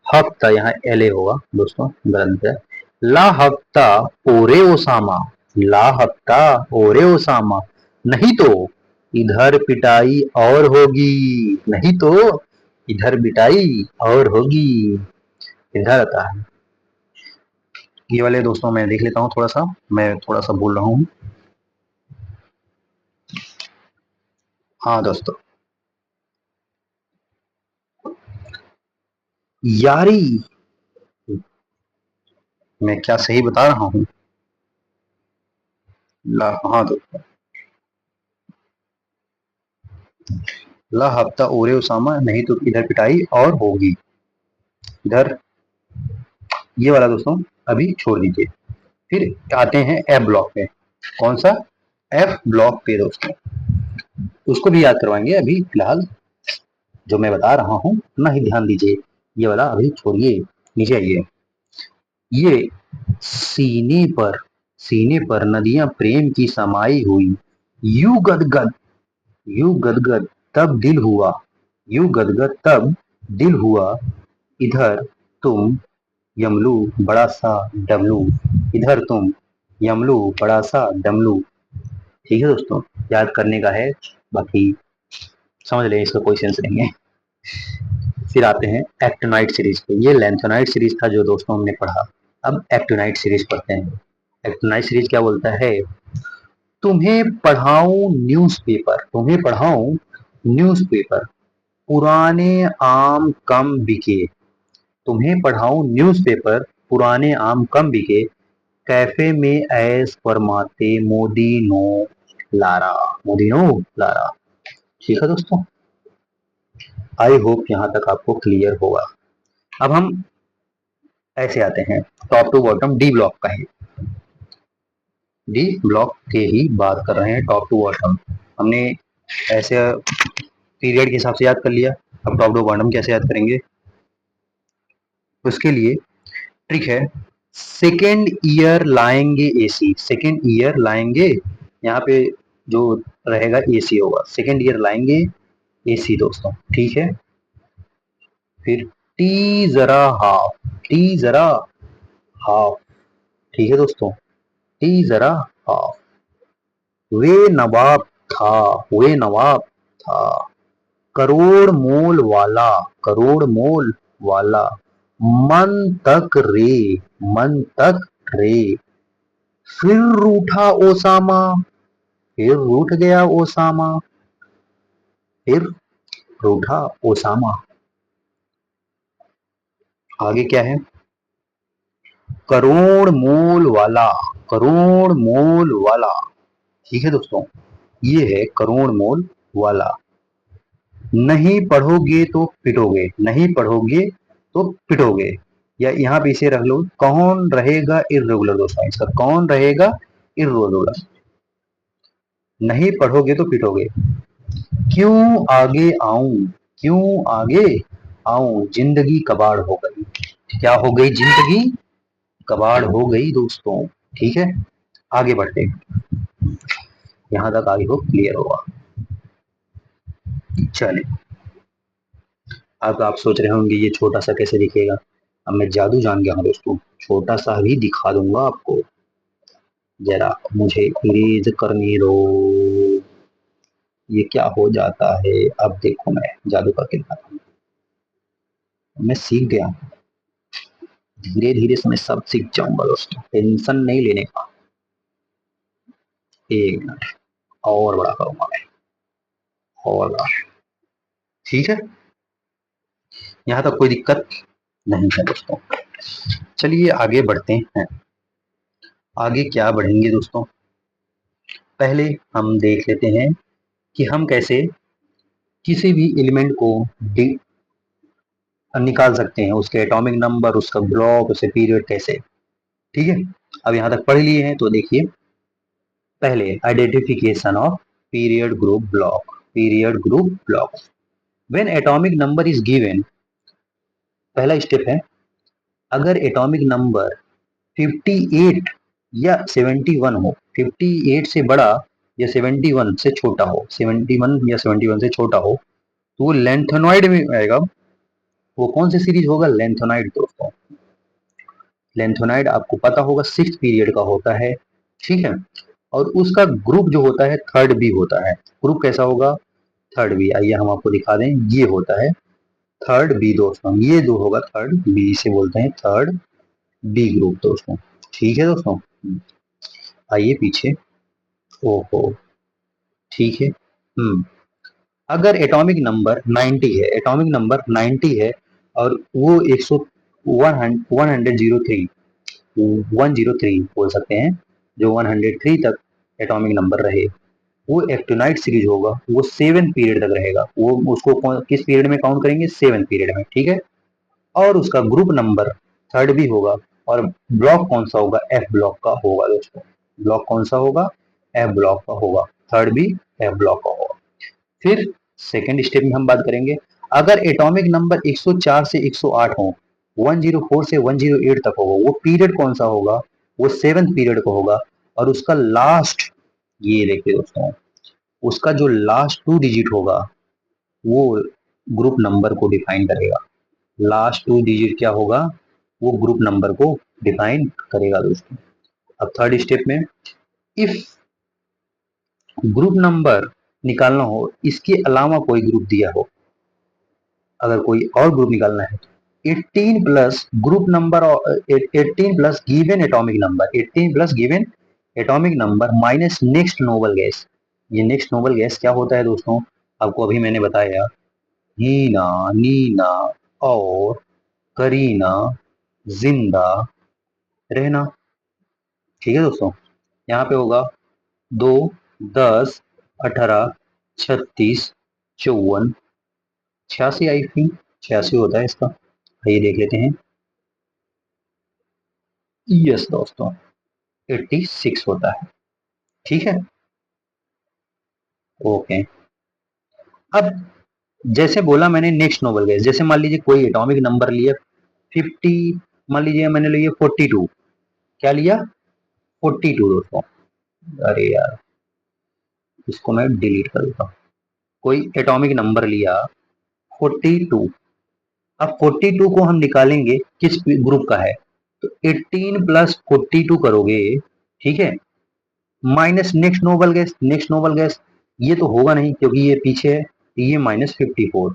हफ्ता, यहाँ एल ए होगा दोस्तों, गलत है। ला हफ्ता ओरे ओसामा, ला हफ्ता ओरे ओसामा, नहीं तो इधर पिटाई और होगी, नहीं तो इधर पिटाई और होगी। इधर आता है ये वाले दोस्तों, मैं देख लेता हूँ थोड़ा सा, मैं थोड़ा सा बोल रहा हूँ। हाँ दोस्तों, यारी, मैं क्या सही बता रहा हूँ? हाँ दोस्तों, ला हफ्ता ओरे उसामा, नहीं तो इधर पिटाई और होगी। इधर ये वाला दोस्तों अभी छोड़ दीजिए। फिर आते हैं एफ ब्लॉक पे। कौन सा? एफ ब्लॉक पे दोस्तों, उसको भी याद करवाएंगे। अभी फिलहाल जो मैं बता रहा हूँ उतना ही ध्यान दीजिए, ये वाला अभी छोड़िए, नीचे आइए। ये सीने पर नदियां प्रेम की समाई हुई, यू गदगद, यू गदगद तब दिल हुआ, यू गदगद तब दिल हुआ, इधर तुम यमलू बड़ा सा डमलू, इधर तुम यमलू बड़ा सा डमलू। ठीक है दोस्तों, याद करने का है, बाकी समझ लें, इसका कोई सेंस नहीं है। फिर आते हैं एक्टिनाइट सीरीज पे। ये लेंथेनाइट सीरीज था जो दोस्तों हमने पढ़ा, अब एक्टिनाइट सीरीज पढ़ते हैं। एक्टिनाइट सीरीज क्या बोलता है? तुम्हें पढ़ाऊं न्यूज़पेपर, तुम्हें पढ़ाऊं न्यूज़पेपर, पुराने आम कम बिके। तुम्हें पढ़ाऊं न्यूज़पेपर, पुराने आम कम बिके, कैफे में ऐश फरमाते मोदीनो लारा, मोदीनो लारा। ठीक है दोस्तों, आई होप यहाँ तक आपको क्लियर होगा। अब हम ऐसे आते हैं top to bottom D block का ही, डी ब्लॉक के ही बात कर रहे हैं, टॉप टू बॉटम। हमने ऐसे पीरियड के हिसाब से याद कर लिया, अब टॉप टू बॉटम कैसे याद करेंगे? उसके लिए ट्रिक है, सेकेंड ईयर लाएंगे एसी, सेकेंड ईयर लाएंगे, यहाँ पे जो रहेगा एसी होगा, सेकेंड ईयर लाएंगे एसी दोस्तों, ठीक है। फिर टी जरा हाफ, टी जरा हाफ, ठीक है दोस्तों, टी जरा हाफ। वे नवाब था, वे नवाब था, करोड़ मोल वाला, करोड़ मोल वाला, मन तक रे, मन तक रे। फिर रूठा ओसामा, फिर रूठ गया ओसामा, फिर रूठा ओसामा। आगे क्या है? करोड़ मोल वाला, करोड़ मोल वाला। ठीक है दोस्तों, ये है करोड़ मोल वाला। नहीं पढ़ोगे तो पिटोगे, नहीं पढ़ोगे तो पिटोगे, या यहाँ पे इसे रख लो, कौन रहेगा इर्रेगुलर दोस्तों, इसका कौन रहेगा इर्रेगुलर, नहीं पढ़ोगे तो पिटोगे। क्यों आगे आऊं, क्यों आगे आऊं, जिंदगी कबाड़ हो गई, क्या हो गई, जिंदगी कबाड़ हो गई दोस्तों। ठीक है, आगे बढ़ते हैं। यहां तक आई होप क्लियर होगा। चलिए, अब आप सोच रहे होंगे ये छोटा सा कैसे दिखेगा। अब मैं जादू जान गया हूँ दोस्तों, छोटा सा भी दिखा दूंगा आपको, जरा मुझे इरेज करने दो। ये क्या हो जाता है, अब देखो मैं जादू करके दिखाता हूँ। मैं सीख गया, धीरे धीरे से मैं सब सीख जाऊंगा दोस्तों, टेंशन नहीं लेने का। एक मिनट, और बड़ा करूंगा मैं, और बड़ा। ठीक है, यहाँ तक कोई दिक्कत नहीं है दोस्तों। चलिए आगे बढ़ते हैं। आगे क्या बढ़ेंगे दोस्तों, पहले हम देख लेते हैं कि हम कैसे किसी भी एलिमेंट को निकाल सकते हैं, उसके एटॉमिक नंबर, उसका ब्लॉक, उसके पीरियड कैसे। ठीक है, अब यहाँ तक पढ़ लिए हैं तो देखिए, पहले identification of period group block, period group block. When atomic number is given, पहला स्टेप है, अगर एटॉमिक नंबर 58 या 71 हो, 58 से बड़ा या 71 से छोटा हो, 71 या 71 से छोटा हो, तो वो लेंथेनॉइड में आएगा। वो कौन सी सीरीज होगा, लेंथेनॉइड दोस्तों। लेंथेनॉइड आपको पता होगा 6 पीरियड का होता है। ठीक है, और उसका ग्रुप जो होता है थर्ड बी होता है। ग्रुप कैसा होगा, थर्ड बी। आइए हम आपको दिखा दें, ये होता है थर्ड बी दोस्तों, ये जो होगा थर्ड बी, से बोलते हैं थर्ड बी ग्रुप दोस्तों। ठीक है दोस्तों, आइए पीछे। ओहो, ठीक है। अगर एटॉमिक नंबर 90 है, एटॉमिक नंबर 90 है, और वो 100 103 103 बोल सकते हैं, जो 103 तक एटॉमिक नंबर रहे, वो एक्टिनाइड सीरीज होगा, वो 7 पीरियड तक रहेगा। वो उसको किस पीरियड में काउंट करेंगे, 7 पीरियड में। ठीक है, और उसका ग्रुप नंबर थर्ड भी होगा, और ब्लॉक कौन सा होगा, एफ ब्लॉक का होगा दोस्तों। ब्लॉक कौन सा होगा, एफ ब्लॉक का होगा, थर्ड भी एफ ब्लॉक का होगा। फिर सेकेंड स्टेप में हम बात करेंगे, अगर एटॉमिक नंबर 104 से 108 हो, 104 से 108 तक होगा, वो पीरियड कौन सा होगा, वो 7th पीरियड का होगा, और उसका लास्ट, ये देखिए दोस्तों, उसका जो लास्ट 2 डिजिट होगा, वो ग्रुप नंबर को डिफाइन करेगा। लास्ट 2 डिजिट क्या होगा, वो ग्रुप नंबर को डिफाइन करेगा दोस्तों। अब थर्ड स्टेप में, इफ ग्रुप नंबर निकालना हो, इसके अलावा कोई ग्रुप दिया हो, अगर कोई और ग्रुप निकालना है तो 18 plus group number, 18 plus given atomic number, 18 plus given atomic number minus next noble gas. ये नेक्स्ट नोबल गैस क्या होता है दोस्तों, आपको अभी मैंने बताया, हीना, नीना और करीना जिंदा रहना। ठीक है दोस्तों, यहाँ पे होगा 2, 10, 18, 36, 54, 86, आई थिंक 86 होता है इसका। आइए देख लेते हैं, यस दोस्तों 86 होता है। ठीक है, ओके। अब जैसे बोला मैंने नेक्स्ट नोबल गैस, जैसे मान लीजिए कोई एटॉमिक नंबर लिया 50, मान लीजिए मैंने लिया 42, क्या लिया 42 दोस्तों। अरे यार, इसको मैं डिलीट कर देता हूँ। कोई एटॉमिक नंबर लिया 42, अब 42 को हम निकालेंगे किस ग्रुप का है, तो 18 प्लस 42 करोगे, ठीक है, minus next noble gas, next noble gas, ये तो होगा नहीं क्योंकि ये पीछे है, तो ये -54।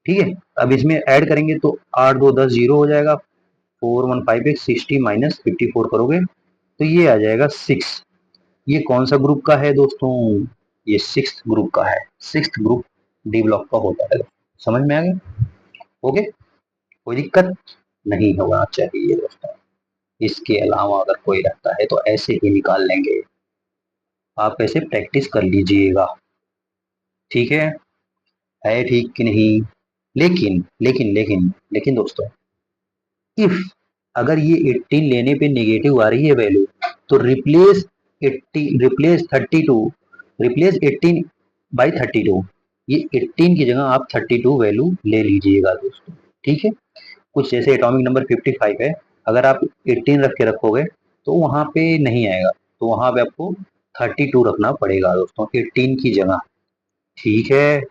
ठीक है, अब इसमें ऐड करेंगे तो 8 2 10 जीरो हो जाएगा, 4158 60 माइनस 54 करोगे तो ये आ जाएगा 6। ये कौन सा ग्रुप का है दोस्तों, ये 6th ग्रुप का है, 6th ग्रुप डी ब्लॉक का होता है। समझ में आ गया, ओके, कोई दिक्कत नहीं होना चाहिए दोस्तों। इसके अलावा अगर कोई रहता है तो ऐसे ही निकाल लेंगे, आप ऐसे प्रैक्टिस कर लीजिएगा। ठीक है ठीक कि नहीं, लेकिन लेकिन लेकिन लेकिन दोस्तों, इफ अगर ये 18 लेने पे नेगेटिव आ रही है वैल्यू, तो रिप्लेस 32, रिप्लेस 18 बाई 32, ये 18 की जगह आप 32 वैल्यू ले लीजिएगा दोस्तों। ठीक है, कुछ जैसे एटॉमिक नंबर 55 है, अगर आप 18 रख के रखोगे तो वहां पे नहीं आएगा, तो वहां पे आपको 32 रखना पड़ेगा दोस्तों 18 की जगह। ठीक है,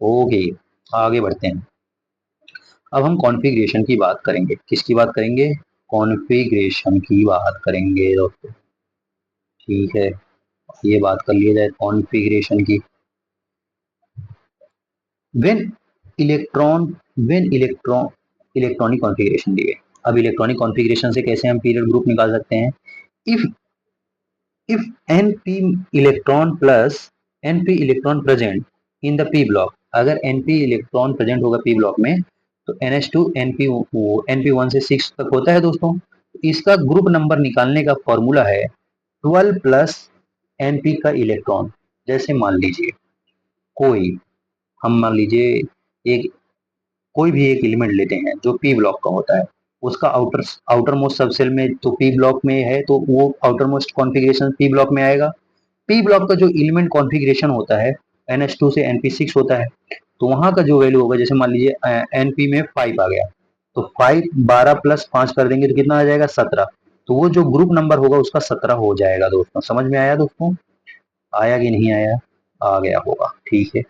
ओके, आगे बढ़ते हैं। अब हम कॉन्फ़िगरेशन की बात करेंगे। किसकी बात करेंगे? कॉन्फ़िगरेशन की बात करेंगे दोस्तों। ठीक है, ये बात कर लिया जाए कॉन्फ़िगरेशन की। When electron when electronic configuration दी है। अब इलेक्ट्रॉनिक कॉन्फ़िगरेशन से कैसे हम पीरियड ग्रुप निकाल सकते हैं? If if np electron plus np electron present in the p block, अगर np इलेक्ट्रॉन प्रेजेंट होगा p ब्लॉक में, तो ns2 np1 से 6 तक होता है दोस्तों। इसका ग्रुप नंबर निकालने का फॉर्मूला है 12 प्लस np का इलेक्ट्रॉन। जैसे मान लीजिए कोई हम मान लीजिए एक कोई भी एक एलिमेंट लेते हैं जो पी ब्लॉक का होता है, उसका आउटर मोस्ट सब सेल में तो पी ब्लॉक में है, तो वो outer most configuration P block में आएगा। पी ब्लॉक का जो एलिमेंट कॉन्फ़िगरेशन होता है NH2 से NP6 होता है, तो वहां का जो वैल्यू होगा, जैसे मान लीजिए NP में 5 आ गया, तो 5 12 प्लस 5 कर देंगे तो कितना आ जाएगा? 17। तो वो जो ग्रुप नंबर होगा उसका 17 हो जाएगा दोस्तों। समझ में आया दोस्तों? आया कि नहीं आया? आ गया होगा। ठीक है,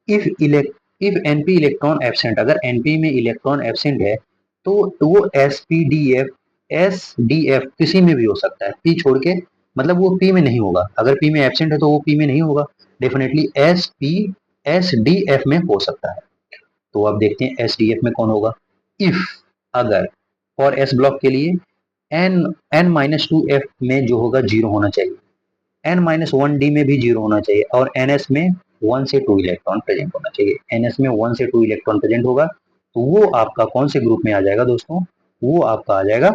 if if NP electron absent, अगर एनपी में इलेक्ट्रॉन एब्सेंट है, तो वो एस डी एफ किसी में भी हो सकता है, पी छोड़ के, मतलब वो पी में नहीं होगा। अगर पी में एब्सेंट है तो वो पी में नहीं होगा, डेफिनेटली एस डी एफ में हो सकता है। तो अब देखते हैं एस डी एफ में कौन होगा। इफ अगर फॉर एस ब्लॉक के लिए n-2f में जो होगा जीरो होना चाहिए, n-1d में भी जीरो होना चाहिए, और ns में 1 से 2 इलेक्ट्रॉन प्रेजेंट होना चाहिए। ns में 1 से 2 इलेक्ट्रॉन प्रेजेंट होगा तो वो आपका कौन से ग्रुप में आ जाएगा दोस्तों? वो आपका आ जाएगा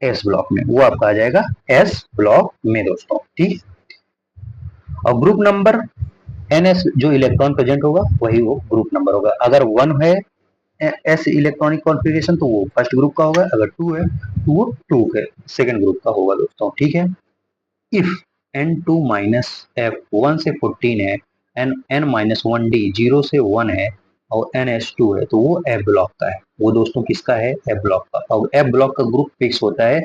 एस ब्लॉक में, वो आपका आ जाएगा एस ब्लॉक में दोस्तों। ठीक, और ग्रुप नंबर ns जो इलेक्ट्रॉन प्रेजेंट होगा वही वो ग्रुप नंबर होगा। अगर 1 है एस इलेक्ट्रॉनिक कॉन्फ़िगरेशन तो वो फर्स्ट ग्रुप का होगा, अगर 2 है तो वो 2 के सेकंड ग्रुप का होगा दोस्तों। ठीक है, इफ n2 माइनस एफ 1 से 14 है, n-1d 0 से 1 है, और ns2 है, तो वो एफ ब्लॉक का है। वो दोस्तों किसका है? एफ ब्लॉक का। और एफ ब्लॉक का ग्रुप फिक्स होता है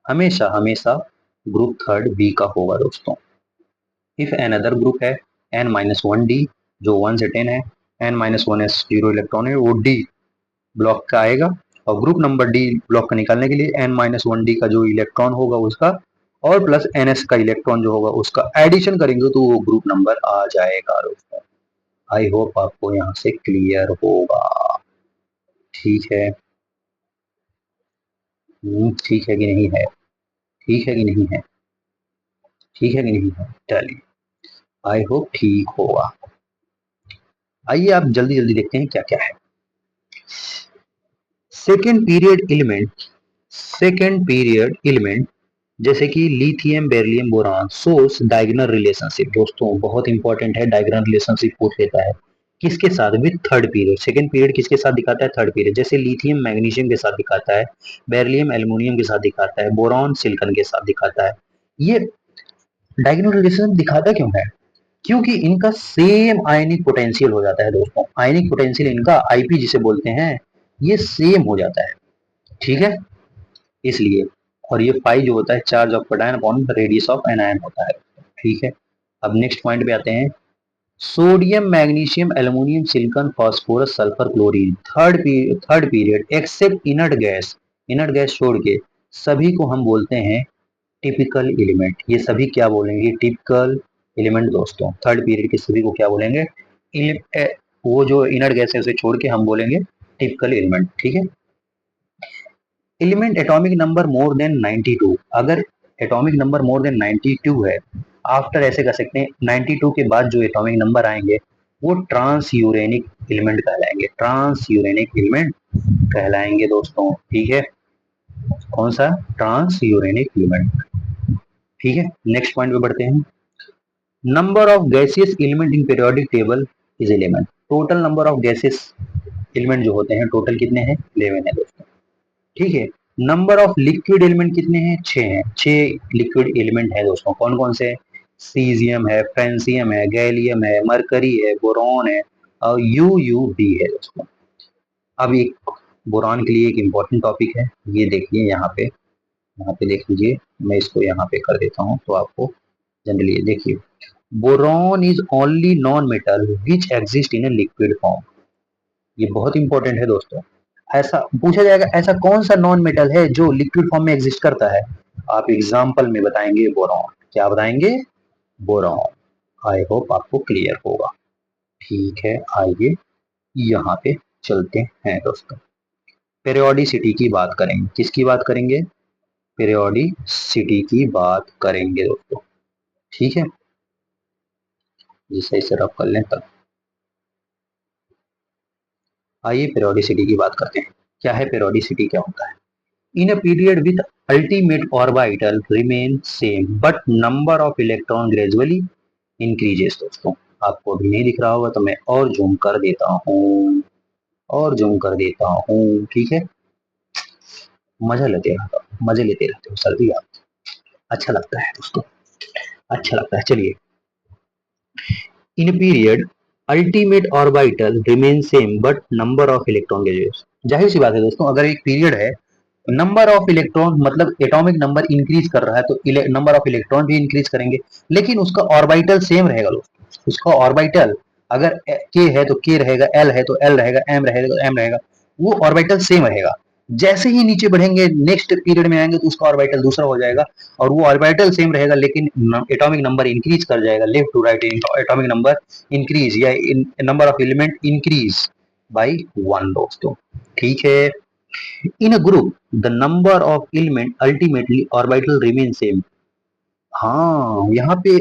हमेशा हमेशा ग्रुप थर्ड बी का होगा दोस्तों। इफ एन अदर ग्रुप है n-1d जो 1 से 10 है, n-1s 0 इलेक्ट्रॉन है, वो डी ब्लॉक का आएगा। और ग्रुप नंबर डी ब्लॉक का निकालने के लिए n-1d का जो इलेक्ट्रॉन होगा उसका और प्लस ns का इलेक्ट्रॉन जो होगा उसका एडिशन करेंगे तो वो ग्रुप नंबर आ जाएगा दोस्तों। आई होप आपको यहाँ से क्लियर होगा। ठीक है, ठीक है कि नहीं है? ठीक है कि नहीं है? ठीक है कि नहीं है? चलिए, आई होप ठीक होगा। आइए आप जल्दी जल्दी देखते हैं क्या क्या है। सेकेंड पीरियड एलिमेंट जैसे कि lithium beryllium boron source diagonal relationship. दोस्तों बहुत इंपॉर्टेंट है, डायगोनल रिलेशनशिप पूछ लेता है किसके साथ? With third period. Second period किसके साथ दिखाता है? Third period. जैसे लिथियम मैग्नीशियम के साथ दिखाता है, बेरिलियम एल्युमिनियम के साथ दिखाता है, बोरॉन सिलिकॉन के साथ दिखाता है। ये डायगोनल रिलेशन दिखाता क्यों है? क्योंकि इनका सेम आयनिक पोटेंशियल हो जाता है दोस्तों। आयनिक पोटेंशियल इनका आईपी जिसे बोलते हैं, ये सेम हो जाता है। ठीक है, इसलिए। और ये पाई जो होता है charge of cation upon radius of anion होता है। ठीक है, अब नेक्स्ट पॉइंट पे आते हैं। Sodium magnesium aluminium silicon phosphorus sulphur chlorine third period except inert gas छोड़ के सभी को हम बोलते हैं टिपिकल एलिमेंट। ये सभी क्या बोलेंगे? टिपिकल एलिमेंट दोस्तों। थर्ड पीरियड के सभी को क्या बोलेंगे? वो जो इनर्ट गैस है उसे छोड़ के हम बोलेंगे टिपिकल एलिमेंट। ठीक है, element atomic number more than 92, अगर एटॉमिक नंबर मोर देन 92 है, आफ्टर ऐसे कर सकते हैं 92 के बाद जो एटॉमिक नंबर आएंगे वो ट्रांस यूरेनिक एलिमेंट कहलाएंगे। ट्रांस यूरेनिक एलिमेंट कहलाएंगे दोस्तों। ठीक है, कौन सा? Transuranic element. ठीक है, नेक्स्ट पॉइंट पे बढ़ते हैं। Number of gaseous element in periodic table is 11। Total number of gases element जो होते हैं टोटल कितने हैं 11 है दोस्तों, ठीक है। नंबर ऑफ लिक्विड एलिमेंट कितने हैं 6 हैं, 6 लिक्विड एलिमेंट है दोस्तों, कौन कौन से, सीजियम है, फ्रेंसियम है, गैलियम है, मरकरी है, बोरॉन है और यूयूबी है दोस्तों। अब एक बोरॉन के लिए एक इम्पोर्टेंट टॉपिक है, ये देखिए यहाँ पे देख लीजिए, मैं इसको यहाँ पे कर देता हूँ तो आपको जनरली देखिए, boron is only non metal which exist in a liquid form. ये बहुत इंपॉर्टेंट है दोस्तों, ऐसा पूछा जाएगा ऐसा कौन सा नॉन मेटल है जो लिक्विड फॉर्म में एग्जिस्ट करता है, आप एग्जाम्पल में बताएंगे बोरॉन, क्या बताएंगे, बोरॉन। आई होप आपको क्लियर होगा, ठीक है। आइए यहाँ पे चलते हैं दोस्तों, पेरियोडिसिटी की बात करेंगे, किसकी बात करेंगे, पेरियोडिसिटी की बात करेंगे दोस्तों, ठीक है। जिसे इसे रफ कर लें तब, आइए पेरियोडिसिटी की बात करते हैं, क्या है पेरियोडिसिटी, क्या होता है। In a period with ultimate orbital remain same but number of electron gradually increases दोस्तों, आपको अभी नहीं दिख रहा होगा तो मैं और जूम कर देता हूँ, और जूम कर देता हूँ, ठीक है। मजे लेते रहते हो सर्दी आप, अच्छा लगता है दोस्तों, अच्छा लगता है। चलिए, in period ultimate orbital remain same but number of electron gadgets, जाहिर सी बात है दोस्तों, अगर एक पीरियड है, नंबर ऑफ इलेक्ट्रॉन मतलब एटॉमिक नंबर इंक्रीज कर रहा है तो नंबर ऑफ इलेक्ट्रॉन भी इंक्रीज करेंगे, लेकिन उसका ऑर्बिटल सेम रहेगा दोस्तों, उसका ऑर्बिटल अगर के है तो के रहेगा, एल है तो एल रहेगा, एम रहेगा तो एम रहेगा, वो ऑर्बिटल सेम रहेगा। जैसे ही नीचे बढ़ेंगे नेक्स्ट पीरियड में आएंगे तो उसका ऑर्बिटल दूसरा हो जाएगा, और वो ऑर्बिटल सेम रहेगा लेकिन एटॉमिक नंबर इंक्रीज कर जाएगा, left to right atomic number increase या number of element increase by 1 दोस्तों, ठीक है। In a group, the number of element ultimately orbital remain same. हाँ, यहाँ पे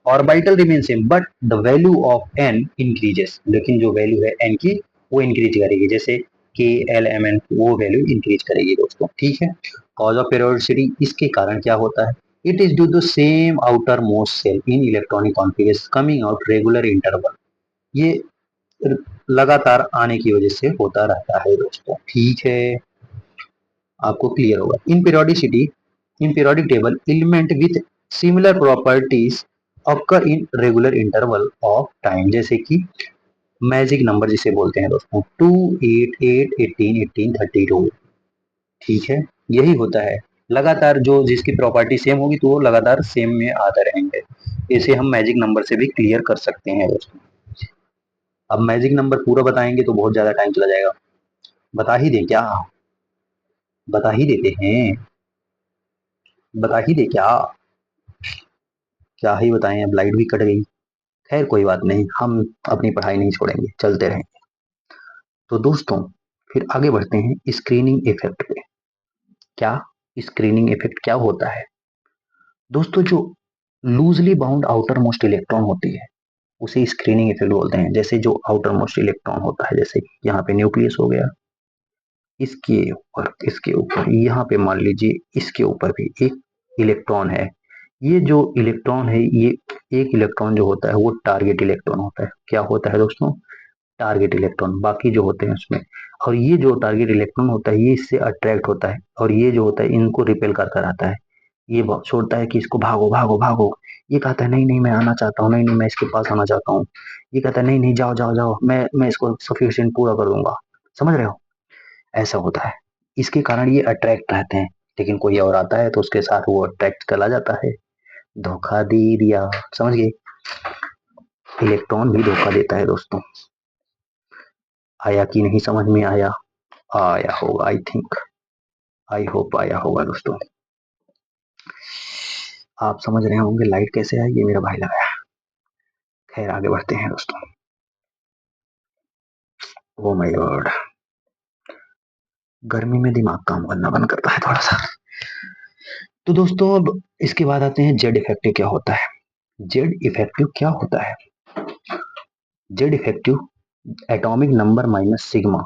orbital remain same but the value of n increases, लेकिन जो value है एन की वो इंक्रीज करेगी, जैसे के एल एम एन वो वैल्यू इंक्रीज करेगी दोस्तों, ठीक है। कॉज ऑफ पेरियोडिसिटी, इसके कारण क्या होता है, it is due to same outermost shell in electronic configuration coming out regular interval, ये लगातार आने की वजह से होता रहता है दोस्तों, ठीक है, आपको क्लियर होगा। इन periodic table element with similar properties occur in regular interval of time, जैसे कि मैजिक नंबर जिसे बोलते हैं दोस्तों 2 8 8 18 18 32, ठीक है। यही होता है, लगातार जो जिसकी प्रॉपर्टी सेम होगी तो वो लगातार सेम में आते रहेंगे, इसे हम मैजिक नंबर से भी क्लियर कर सकते हैं दोस्तों। अब मैजिक नंबर पूरा बताएंगे तो बहुत ज्यादा टाइम चला जाएगा, बता ही दे क्या, बता ही देते हैं, बता ही दे क्या, क्या ही बताएं, अब लाइट भी कट गई, खैर कोई बात नहीं, हम अपनी पढ़ाई नहीं छोड़ेंगे, चलते रहेंगे। तो दोस्तों फिर आगे बढ़ते हैं स्क्रीनिंग इफेक्ट पे, क्या स्क्रीनिंग इफेक्ट क्या होता है दोस्तों, जो loosely bound outer most electron होती है उसे स्क्रीनिंग इफेक्ट बोलते हैं। जैसे जो आउटर मोस्ट इलेक्ट्रॉन होता है, जैसे यहाँ पे न्यूक्लियस हो गया, इसके ऊपर यहाँ पे मान लीजिए इसके ऊपर भी एक इलेक्ट्रॉन है, ये जो इलेक्ट्रॉन है ये एक इलेक्ट्रॉन जो होता है वो टारगेट इलेक्ट्रॉन होता है, क्या होता है दोस्तों, टारगेट इलेक्ट्रॉन, बाकी जो होते हैं उसमें, और ये जो टारगेट इलेक्ट्रॉन होता है ये इससे अट्रैक्ट होता है और ये जो होता है इनको रिपेल करता रहता है, ये छोड़ता है कि इसको भागो भागो भागो, ये कहता है नहीं नहीं मैं आना चाहता हूँ, नहीं नहीं मैं इसके पास आना चाहता हूँ, ये कहता है नहीं नहीं जाओ जाओ जाओ, मैं इसको सफिशिएंट पूरा कर दूंगा, समझ रहे हो, ऐसा होता है। इसके कारण ये अट्रैक्ट रहते हैं, लेकिन कोई और आता है तो उसके साथ वो अट्रैक्ट चला जाता है, धोखा दे दिया, समझ गए, इलेक्ट्रॉन भी धोखा देता है दोस्तों। आया कि नहीं समझ में आया, आया होगा आई थिंक, आई होप आया होगा दोस्तों, आप समझ रहे होंगे। लाइट कैसे है, ये मेरा भाई लगाया, खैर आगे बढ़ते हैं दोस्तों। ओ माय गॉड, गर्मी में दिमाग काम करना बंद करता है थोड़ा सा। तो दोस्तों अब इसके बाद आते हैं जेड इफेक्टिव क्या होता है, जेड इफेक्टिव क्या होता है, Z effective atomic number minus sigma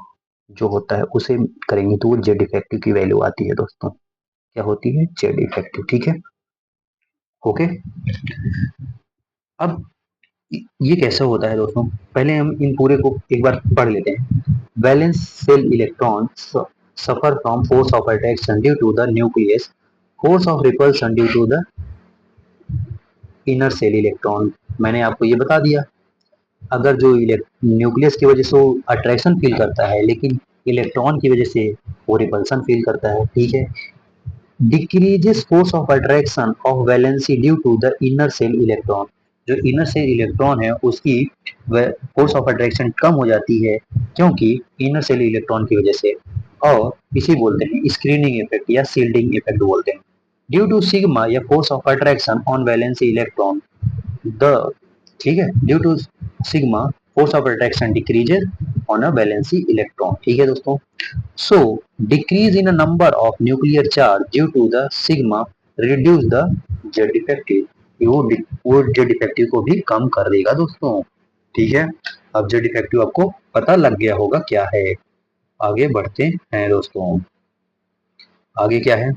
जो होता है उसे करेंगे तो वो जेड इफेक्टिव की वैल्यू आती है दोस्तों, क्या होती है, जेड इफेक्टिव, ठीक है, ओके। अब ये कैसे होता है दोस्तों, पहले हम इन पूरे को एक बार पढ़ लेते हैं। valence cell electrons suffer from force of attraction due to the nucleus, force of repulsion due to the inner cell electron। मैंने आपको ये बता दिया, अगर जो न्यूक्लियस की वजह से वो अट्रैक्शन फील करता है, लेकिन इलेक्ट्रॉन की वजह से वो रिपल्सन फील करता है। ठीक है, decreases force of attraction of valency due to the inner shell electron. जो इनर सेल इलेक्ट्रॉन है उसकी फोर्स ऑफ अट्रैक्शन कम हो जाती है, क्योंकि इनर सेल इलेक्ट्रॉन की वजह से। और इसे बोलते हैं स्क्रीनिंग इफेक्ट या शील्डिंग इफेक्ट बोलते हैं। ड्यू टू सिग्मा या force of attraction on valency electron the, ठीक है, due to sigma force of attraction decreases on a valency electron. ठीक है दोस्तों, so decrease in a number of nuclear charge due to the sigma reduce the Z defective। वो Z defective को भी कम कर देगा दोस्तों। ठीक है, अब Z defective आपको पता लग गया होगा क्या है। आगे बढ़ते हैं दोस्तों, आगे क्या है,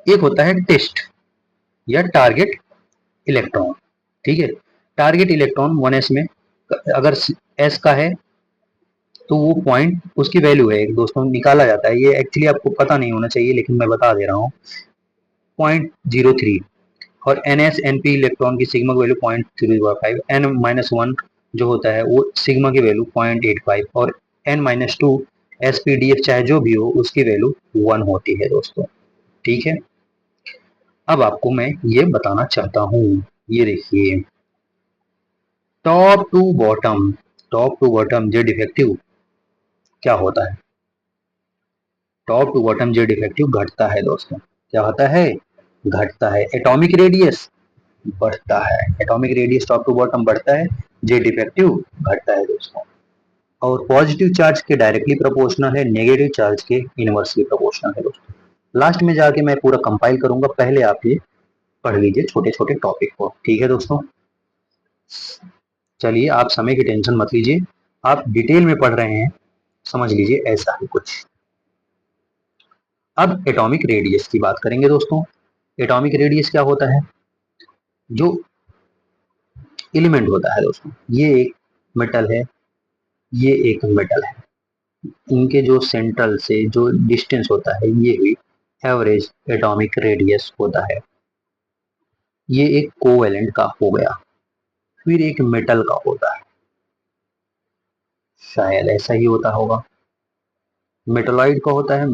एक होता है टेस्ट या टारगेट इलेक्ट्रॉन। ठीक है, टारगेट इलेक्ट्रॉन 1s में अगर s का है तो वो पॉइंट उसकी वैल्यू है दोस्तों, निकाला जाता है। ये एक्चुअली आपको पता नहीं होना चाहिए, लेकिन मैं बता दे रहा हूँ, 0.03। और n s n p electron की सिग्मा की वैल्यू 0.305, एन माइनस वन जो होता है वो सिग्मा की वैल्यू 0.85, और n minus two s p d f चाहे जो भी हो उसकी वैल्यू 1 होती है दोस्तों। ठीक है, अब आपको मैं ये बताना चाहता हूँ, ये देखिए top to bottom, top to bottom Z effective क्या होता है। Top to bottom Z effective घटता है दोस्तों। क्या होता है, घटता है। एटॉमिक रेडियस बढ़ता है, atomic radius top to bottom बढ़ता है, जेड इफेक्टिव घटता है दोस्तों। और पॉजिटिव चार्ज के डायरेक्टली प्रोपोर्शनल है, नेगेटिव चार्ज के इनवर्सली प्रोपोर्शनल है दोस्तों। लास्ट में जाके मैं पूरा कंपाइल करूंगा, पहले आप ये पढ़ लीजिए छोटे छोटे टॉपिक को। ठीक है दोस्तों, चलिए आप समय की टेंशन मत लीजिए, आप डिटेल में पढ़ रहे हैं, समझ लीजिए ऐसा ही कुछ। अब एटॉमिक रेडियस की बात करेंगे दोस्तों। एटॉमिक रेडियस क्या होता है, जो एलिमेंट होता है दोस्तों, ये एक मेटल है, ये एक मेटल है, इनके जो सेंट्रल से जो डिस्टेंस होता है ये भी एवरेज एटॉमिक रेडियस होता है। ये एक कोवेलेंट का हो गया। फिर एक मेटल का होता है, शायद ऐसा ही होता होगा। मेटलॉइड का होता है,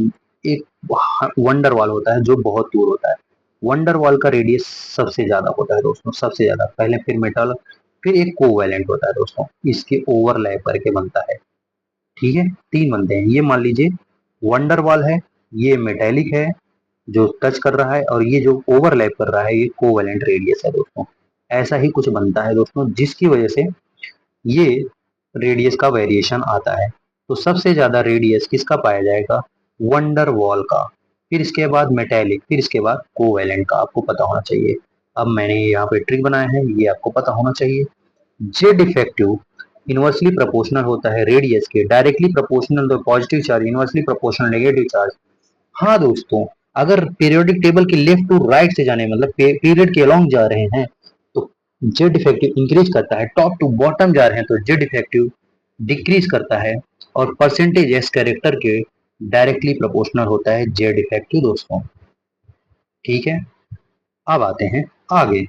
एक वंडर वॉल होता है जो बहुत दूर होता है। वंडर वॉल का रेडियस सबसे ज्यादा होता है दोस्तों, सबसे ज्यादा। पहले फिर मेटल, फिर एक कोवेलेंट होता है दोस्तों, इसके ओवरलैप करके बनता है। ठीक है, तीन बनते हैं। ये मान लीजिए वंडर वॉल है, ये मेटेलिक है जो टच कर रहा है, और ये जो ओवरलैप कर रहा है ये कोवेलेंट रेडियस है दोस्तों। ऐसा ही कुछ बनता है दोस्तों, जिसकी वजह से ये रेडियस का वेरिएशन आता है। तो सबसे ज्यादा रेडियस किसका पाया जाएगा, वंडर वॉल का, फिर इसके बाद मेटेलिक, फिर इसके बाद कोवेलेंट का। आपको पता होना चाहिए। अब मैंने यहाँ पे ट्रिक बनाया है, ये आपको पता होना चाहिए। जेड इफेक्टिव इनवर्सली प्रोपोर्शनल होता है रेडियस के, डायरेक्टली प्रोपोर्शनल तो positive charge, inversely proportional negative charge. हाँ दोस्तों, अगर पीरियोडिक टेबल के लेफ्ट टू राइट से जाने मतलब पीरियड के अलोंग जा रहे हैं तो जेड इफेक्टिव इंक्रीज करता है, टॉप टू बॉटम जा रहे हैं तो जेड इफेक्टिव डिक्रीज करता है, और परसेंटेज एस कैरेक्टर के डायरेक्टली प्रोपोर्शनल होता है जेड इफेक्टिव दोस्तों। ठीक है, अब आते हैं आगे,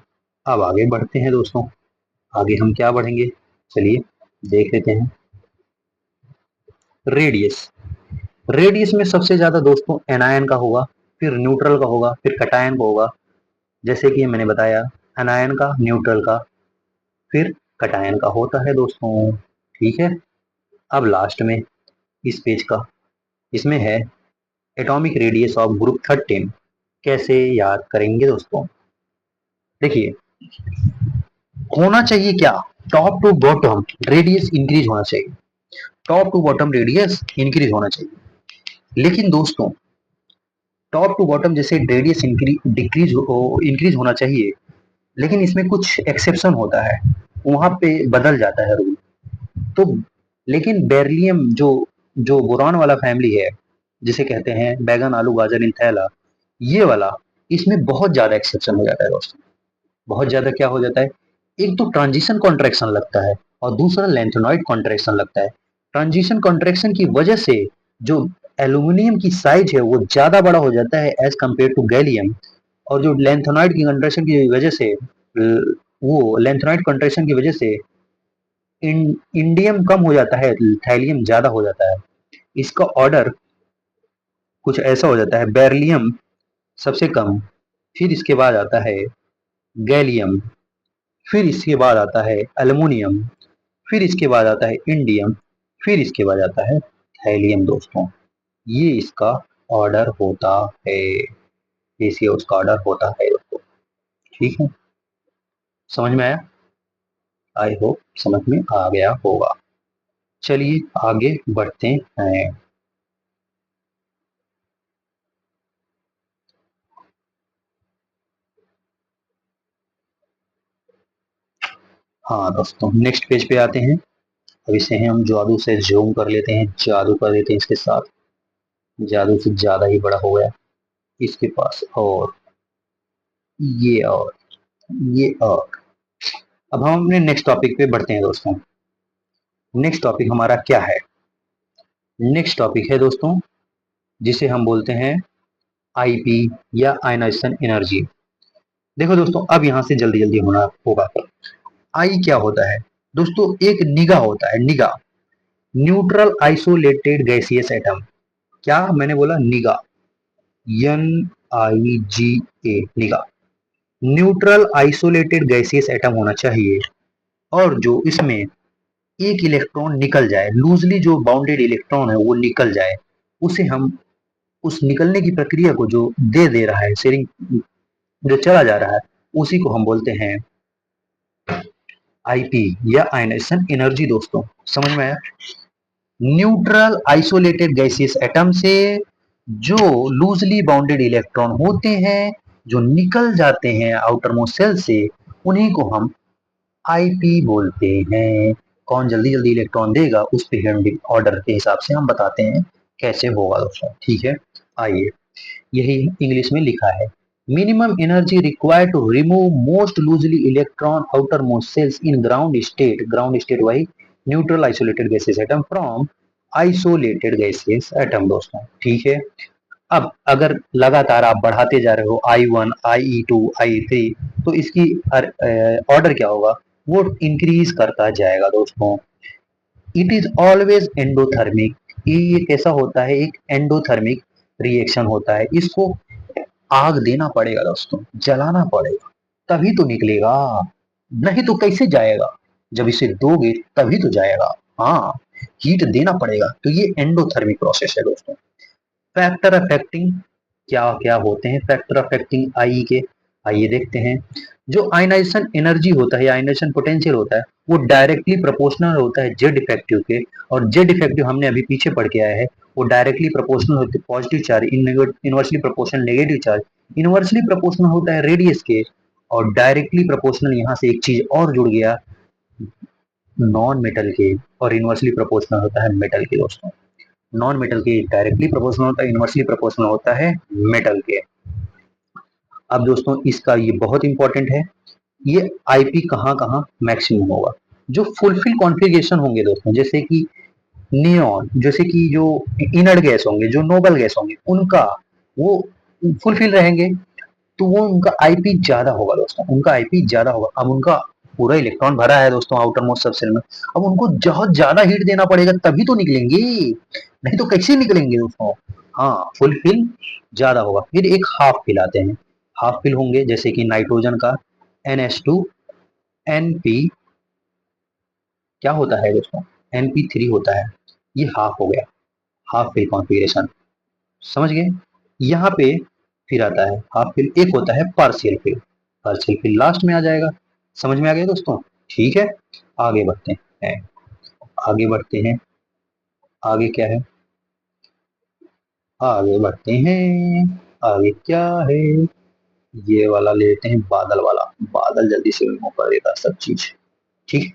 अब आगे बढ़ते हैं दोस्तों। आगे हम क्या बढ़ेंगे, चलिए देख लेते हैं। रेडियस, रेडियस में सबसे ज्यादा दोस्तों एनायन का होगा, फिर न्यूट्रल का होगा, फिर कटायन का होगा। जैसे कि मैंने बताया, एनायन का, न्यूट्रल का, फिर कटायन का होता है दोस्तों। ठीक है, अब लास्ट में इस पेज का, इसमें है एटॉमिक रेडियस ऑफ ग्रुप 13। कैसे याद करेंगे दोस्तों, देखिए होना चाहिए क्या, top to bottom radius increase होना चाहिए, top to bottom radius increase होना चाहिए। लेकिन दोस्तों टॉप टू बॉटम जैसे रेडियस डिक्रीज इंक्रीज होना चाहिए, लेकिन इसमें कुछ एक्सेप्शन होता है, वहां पे बदल जाता है रूल। तो लेकिन बेरिलियम जो जो बोरान वाला फैमिली है, जिसे कहते हैं बैगन आलू गाजर इन थैला, ये वाला, इसमें बहुत ज्यादा एक्सेप्शन हो जाता है दोस्तों। बहुत ज्यादा क्या हो जाता है, एक तो ट्रांजिशन कॉन्ट्रैक्शन लगता है और दूसरा लेंथेनॉइड कॉन्ट्रैक्शन लगता है। ट्रांजिशन कॉन्ट्रैक्शन की वजह से जो एल्यूमिनियम की साइज है वो ज्यादा बड़ा हो जाता है एज कम्पेयर टू गैलियम, और जो लेंथेनाइड की कंट्रेक्शन की वजह से वो लेंथेनाइड कंट्रेक्शन की वजह से इंडियम कम हो जाता है, थैलियम ज्यादा हो जाता है। इसका ऑर्डर कुछ ऐसा हो जाता है, बेरिलियम सबसे कम, फिर इसके बाद आता है गैलियम, फिर इसके बाद आता है एल्युमिनियम, फिर इसके बाद आता है इंडियम, फिर इसके बाद आता है थैलियम दोस्तों। ये इसका ऑर्डर होता है, इसी उसका ऑर्डर होता है दोस्तों। ठीक है, समझ में आया? आई होप समझ में आ गया होगा। चलिए आगे बढ़ते हैं। हाँ दोस्तों, नेक्स्ट पेज पे आते हैं। अब इसे हम जादू से जूम कर लेते हैं, जादू कर देते हैं इसके साथ। जादू से ज्यादा ही बड़ा हो गया इसके पास, और ये और ये और। अब हम अपने नेक्स्ट टॉपिक पे बढ़ते हैं दोस्तों। नेक्स्ट टॉपिक हमारा क्या है? नेक्स्ट टॉपिक है दोस्तों जिसे हम बोलते हैं आईपी या आयनाइजेशन एनर्जी। देखो दोस्तों, अब यहां से जल्दी जल्दी होना होगा। आई क्या होता है दोस्तों? एक निगा होता है, निगा, न्यूट्रल आइसोलेटेड गैसियस एटम। क्या मैंने बोला? निगा, एन आई जी ए, निगा। न्यूट्रल आइसोलेटेड गैसियस एटम होना चाहिए, और जो इसमें एक इलेक्ट्रॉन निकल जाए, लूजली जो बाउंडेड इलेक्ट्रॉन है वो निकल जाए, उसे हम, उस निकलने की प्रक्रिया को जो दे रहा है, शेयरिंग जो चला जा रहा है, उसी को हम बोलते हैं आईपी या आयनाइजेशन एनर्जी दोस्तों। समझ में आया? न्यूट्रल आइसोलेटेड गैसियस एटम से जो लूजली बाउंडेड इलेक्ट्रॉन होते हैं, जो निकल जाते हैं आउटर मोस्ट शेल से, उन्हीं को हम आईपी बोलते हैं। कौन जल्दी जल्दी इलेक्ट्रॉन देगा उस पे हम ऑर्डर के हिसाब से हम बताते हैं कैसे होगा दोस्तों। ठीक है, आइए, यही इंग्लिश में लिखा है। Minimum energy required to remove most loosely electron outer most shells in ground state वही neutral isolated gases atom from isolated gases atom दोस्तों। ठीक है, अब अगर लगातार आप बढ़ाते जा रहे हो I1 IE2 IE3, तो इसकी ऑर्डर क्या होगा? वो इंक्रीज करता जाएगा दोस्तों। It is always endothermic. ये कैसा होता है? एक एंडोथर्मिक रिएक्शन होता है। इसको आग देना पड़ेगा दोस्तों, जलाना पड़ेगा, तभी तो निकलेगा, नहीं तो कैसे जाएगा? जब इसे दोगे तभी तो जाएगा। हाँ, हीट देना पड़ेगा, तो ये एंडोथर्मिक प्रोसेस है दोस्तों। फैक्टर अफेक्टिंग, क्या क्या होते हैं फैक्टर अफेक्टिंग आई के? आइए देखते हैं। जो आयनाइजेशन एनर्जी होता है, आयनाइजेशन पोटेंशियल होता है, वो डायरेक्टली प्रोपोर्शनल होता है जेड इफेक्टिव के। और जेड इफेक्टिव हमने अभी पीछे पढ़ के आया है, वो डायरेक्टली प्रोपोर्शनल होते हैं positive charge, inversely proportional negative charge, inversely proportional होता है रेडियस के, और डायरेक्टली प्रोपोर्शनल यहाँ से एक चीज और जुड़ गया, नॉन मेटल के, और इनवर्सली प्रोपोर्शनल होता है मेटल के दोस्तों। नॉन मेटल के डायरेक्टली प्रोपोर्शनल होता है, इनवर्सली प्रोपोर्शनल होता है मेटल के। अब दोस्तों इसका ये बहुत इंपॉर्टेंट है, ये आईपी कहाँ कहाँ मैक्सिमम होगा? जो फुलफिल कॉन्फ़िगरेशन होंगे दोस्तों, जैसे कि नियॉन, जैसे कि जो इनर्ट गैस होंगे, जो नोबल गैस होंगे, उनका वो फुलफिल रहेंगे, तो वो उनका आईपी ज्यादा होगा दोस्तों, उनका आईपी ज्यादा होगा। अब उनका पूरा इलेक्ट्रॉन भरा है दोस्तों आउटर मोस्ट सबसेल में, अब उनको बहुत ज्यादा हीट देना पड़ेगा तभी तो निकलेंगे, नहीं तो कैसे निकलेंगे दोस्तों? हाँ, फुलफिल ज्यादा होगा। फिर एक हाफ फिल आते हैं, हाफ फिल होंगे जैसे कि नाइट्रोजन का NH2 NP, क्या होता है दोस्तों? NP3 होता है, ये हाफ हो गया, हाफ फिल कॉन्फ़िगरेशन। समझ गए? यहाँ पे फिर आता है हाफ फिल, एक होता है partial fill, partial fill last में आ जाएगा। समझ में आ गया दोस्तों? ठीक है, आगे बढ़ते हैं, आगे बढ़ते हैं। आगे क्या है? आगे बढ़ते हैं, आगे क्या है? ये वाला लेते हैं, बादल वाला, बादल जल्दी से रिमूव कर देता सब चीज। ठीक,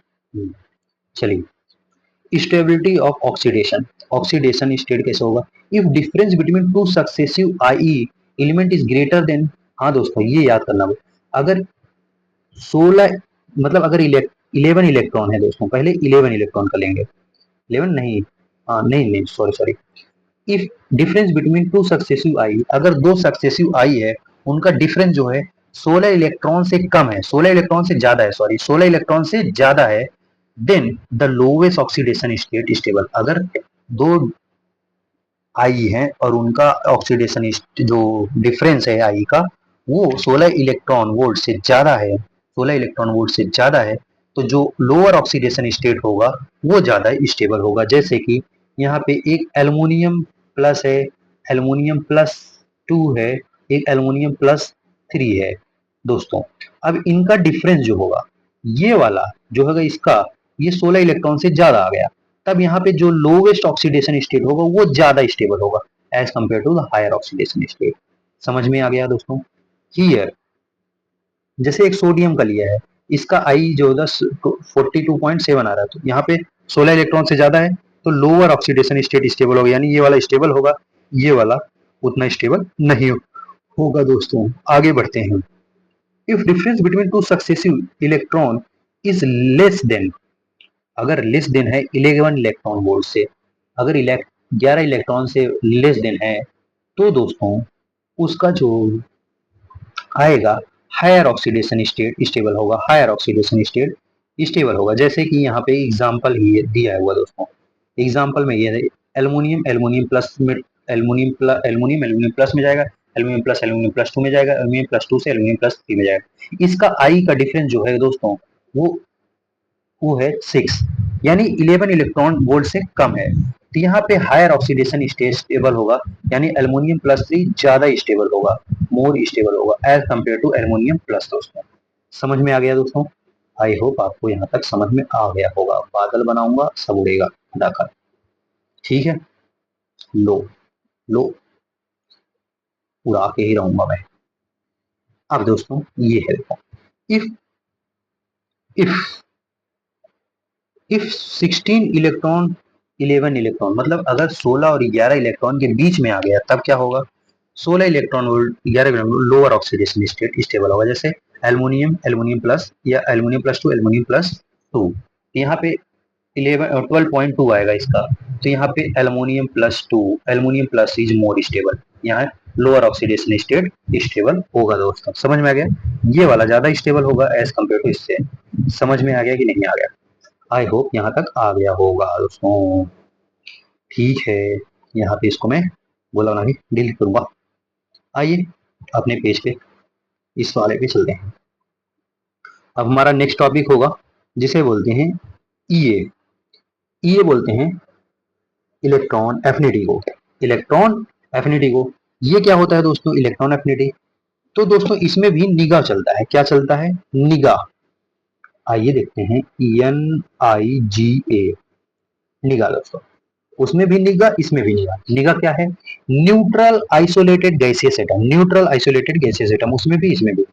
चलिए। Stability of oxidation, oxidation state कैसे होगा? If difference between two successive I element is greater than, हाँ दोस्तों ये याद करना, अगर 16, मतलब अगर 11 इलेक्ट्रॉन है दोस्तों, पहले 11 इलेक्ट्रॉन का लेंगे, 11 नहीं, हाँ नहीं नहीं, sorry sorry. If difference between two successive आई, अगर दो सक्सेसिव आई है, उनका डिफरेंस जो है 16 इलेक्ट्रॉन से कम है, 16 इलेक्ट्रॉन से ज्यादा है, सॉरी 16 इलेक्ट्रॉन से ज्यादा है, then the lowest oxidation state stable. अगर दो आई है और उनका ऑक्सीडेशन जो डिफरेंस है आई का, वो 16 इलेक्ट्रॉन वोल्ट से ज्यादा है, 16 इलेक्ट्रॉन वोल्ट से ज्यादा है, तो जो लोअर ऑक्सीडेशन स्टेट होगा वो ज्यादा स्टेबल होगा। जैसे कि यहाँ पे एक एल्युमिनियम प्लस है, एल्युमिनियम प्लस 2 है, एक एल्युमिनियम प्लस 3 है दोस्तों। अब इनका डिफरेंस जो होगा, ये वाला जो होगा इसका, ये 16 इलेक्ट्रॉन से ज्यादा आ गया, तब यहाँ पे जो लोवेस्ट ऑक्सीडेशन स्टेट होगा वो ज्यादा स्टेबल होगा as compare to the higher oxidation state. समझ में आ गया दोस्तों? हियर जैसे एक सोडियम का लिया है, इसका आई जो 42.7 आ रहा है, तो यहाँ पे 16 इलेक्ट्रॉन से ज्यादा है, तो लोअर ऑक्सीडेशन स्टेट स्टेबल होगा, यानी ये वाला स्टेबल होगा, ये वाला उतना स्टेबल नहीं होगा दोस्तों। आगे बढ़ते हैं। If difference between two successive electron is less than, अगर लेस देन है 11 इलेक्ट्रॉन वोल्ट से, अगर 11 इलेक्ट्रॉन से लेस देन है, तो दोस्तों उसका जो आएगा हायर ऑक्सीडेशन स्टेट स्टेबल होगा, हायर ऑक्सीडेशन स्टेट स्टेबल होगा। जैसे कि यहाँ पे एग्जांपल ही दिया हुआ दोस्तों, एग्जांपल में ये एल्युमिनियम एल्युमिनियम प्लस में, एल्युमिनियम प्लस में जाएगा, एल्युमिनियम प्लस 2 में जाएगा, एल्युमिनियम प्लस 2 से एल्युमिनियम प्लस 3 में जाएगा। इसका आई का डिफरेंस जो है दोस्तों, वो वो है 6, यानी 11 इलेक्ट्रॉन वोल्ट से कम है, तो यहाँ पे हायर ऑक्सीडेशन स्टेट स्टेबल होगा, यानी एल्युमिनियम प्लस 3 ज्यादा स्टेबल होगा, मोर स्टेबल होगा as compare to aluminium plus दोस्तों। समझ में आ गया दोस्तों? आई होप आपको यहाँ तक समझ में आ गया होगा। बादल बनाऊंगा सब उड़ेगा डाकर, ठीक है। लो लो, उड़ा के ही रहूंगा मैं। अब दोस्तों ये है, if if if 16 electron 11 electron, मतलब अगर 16 और 11 इलेक्ट्रॉन के बीच में आ गया तब क्या होगा? 16 electron volt 11 electron lower oxidation state stable होगा। जैसे एल्युमिनियम एल्युमिनियम प्लस या एल्युमिनियम प्लस 2 एल्युमिनियम प्लस 2, यहाँ पे 12.2 आएगा इसका, तो यहाँ पे aluminium plus is more stable, यहाँ लोअर ऑक्सीडेशन स्टेट स्टेबल होगा दोस्तों। समझ में आ गया? ये वाला ज्यादा स्टेबल होगा एज कम्पेयर टू इससे। समझ में आ गया कि नहीं आ गया? आई होप यहाँ तक आ गया होगा दोस्तों। ठीक है, यहाँ पे इसको मैं बोला नहीं डिलीट करूंगा। आइए अपने पेज पे इस वाले पे चलते हैं। अब हमारा नेक्स्ट टॉपिक होगा जिसे बोलते हैं ईए। ईए बोलते हैं इलेक्ट्रॉन एफिनिटी को, इलेक्ट्रॉन एफिनिटी को। ये क्या होता है दोस्तों इलेक्ट्रॉन एफिनिटी? तो दोस्तों इसमें भी निगाह चलता है। क्या चलता है? निगाह। आइए देखते हैं, NIGA, निगाह दोस्तों। उसमें भी निगाह, इसमें भी निगाह। निगाह क्या है? Neutral isolated gaseous atom, neutral isolated gaseous atom, उसमें भी इसमें भी।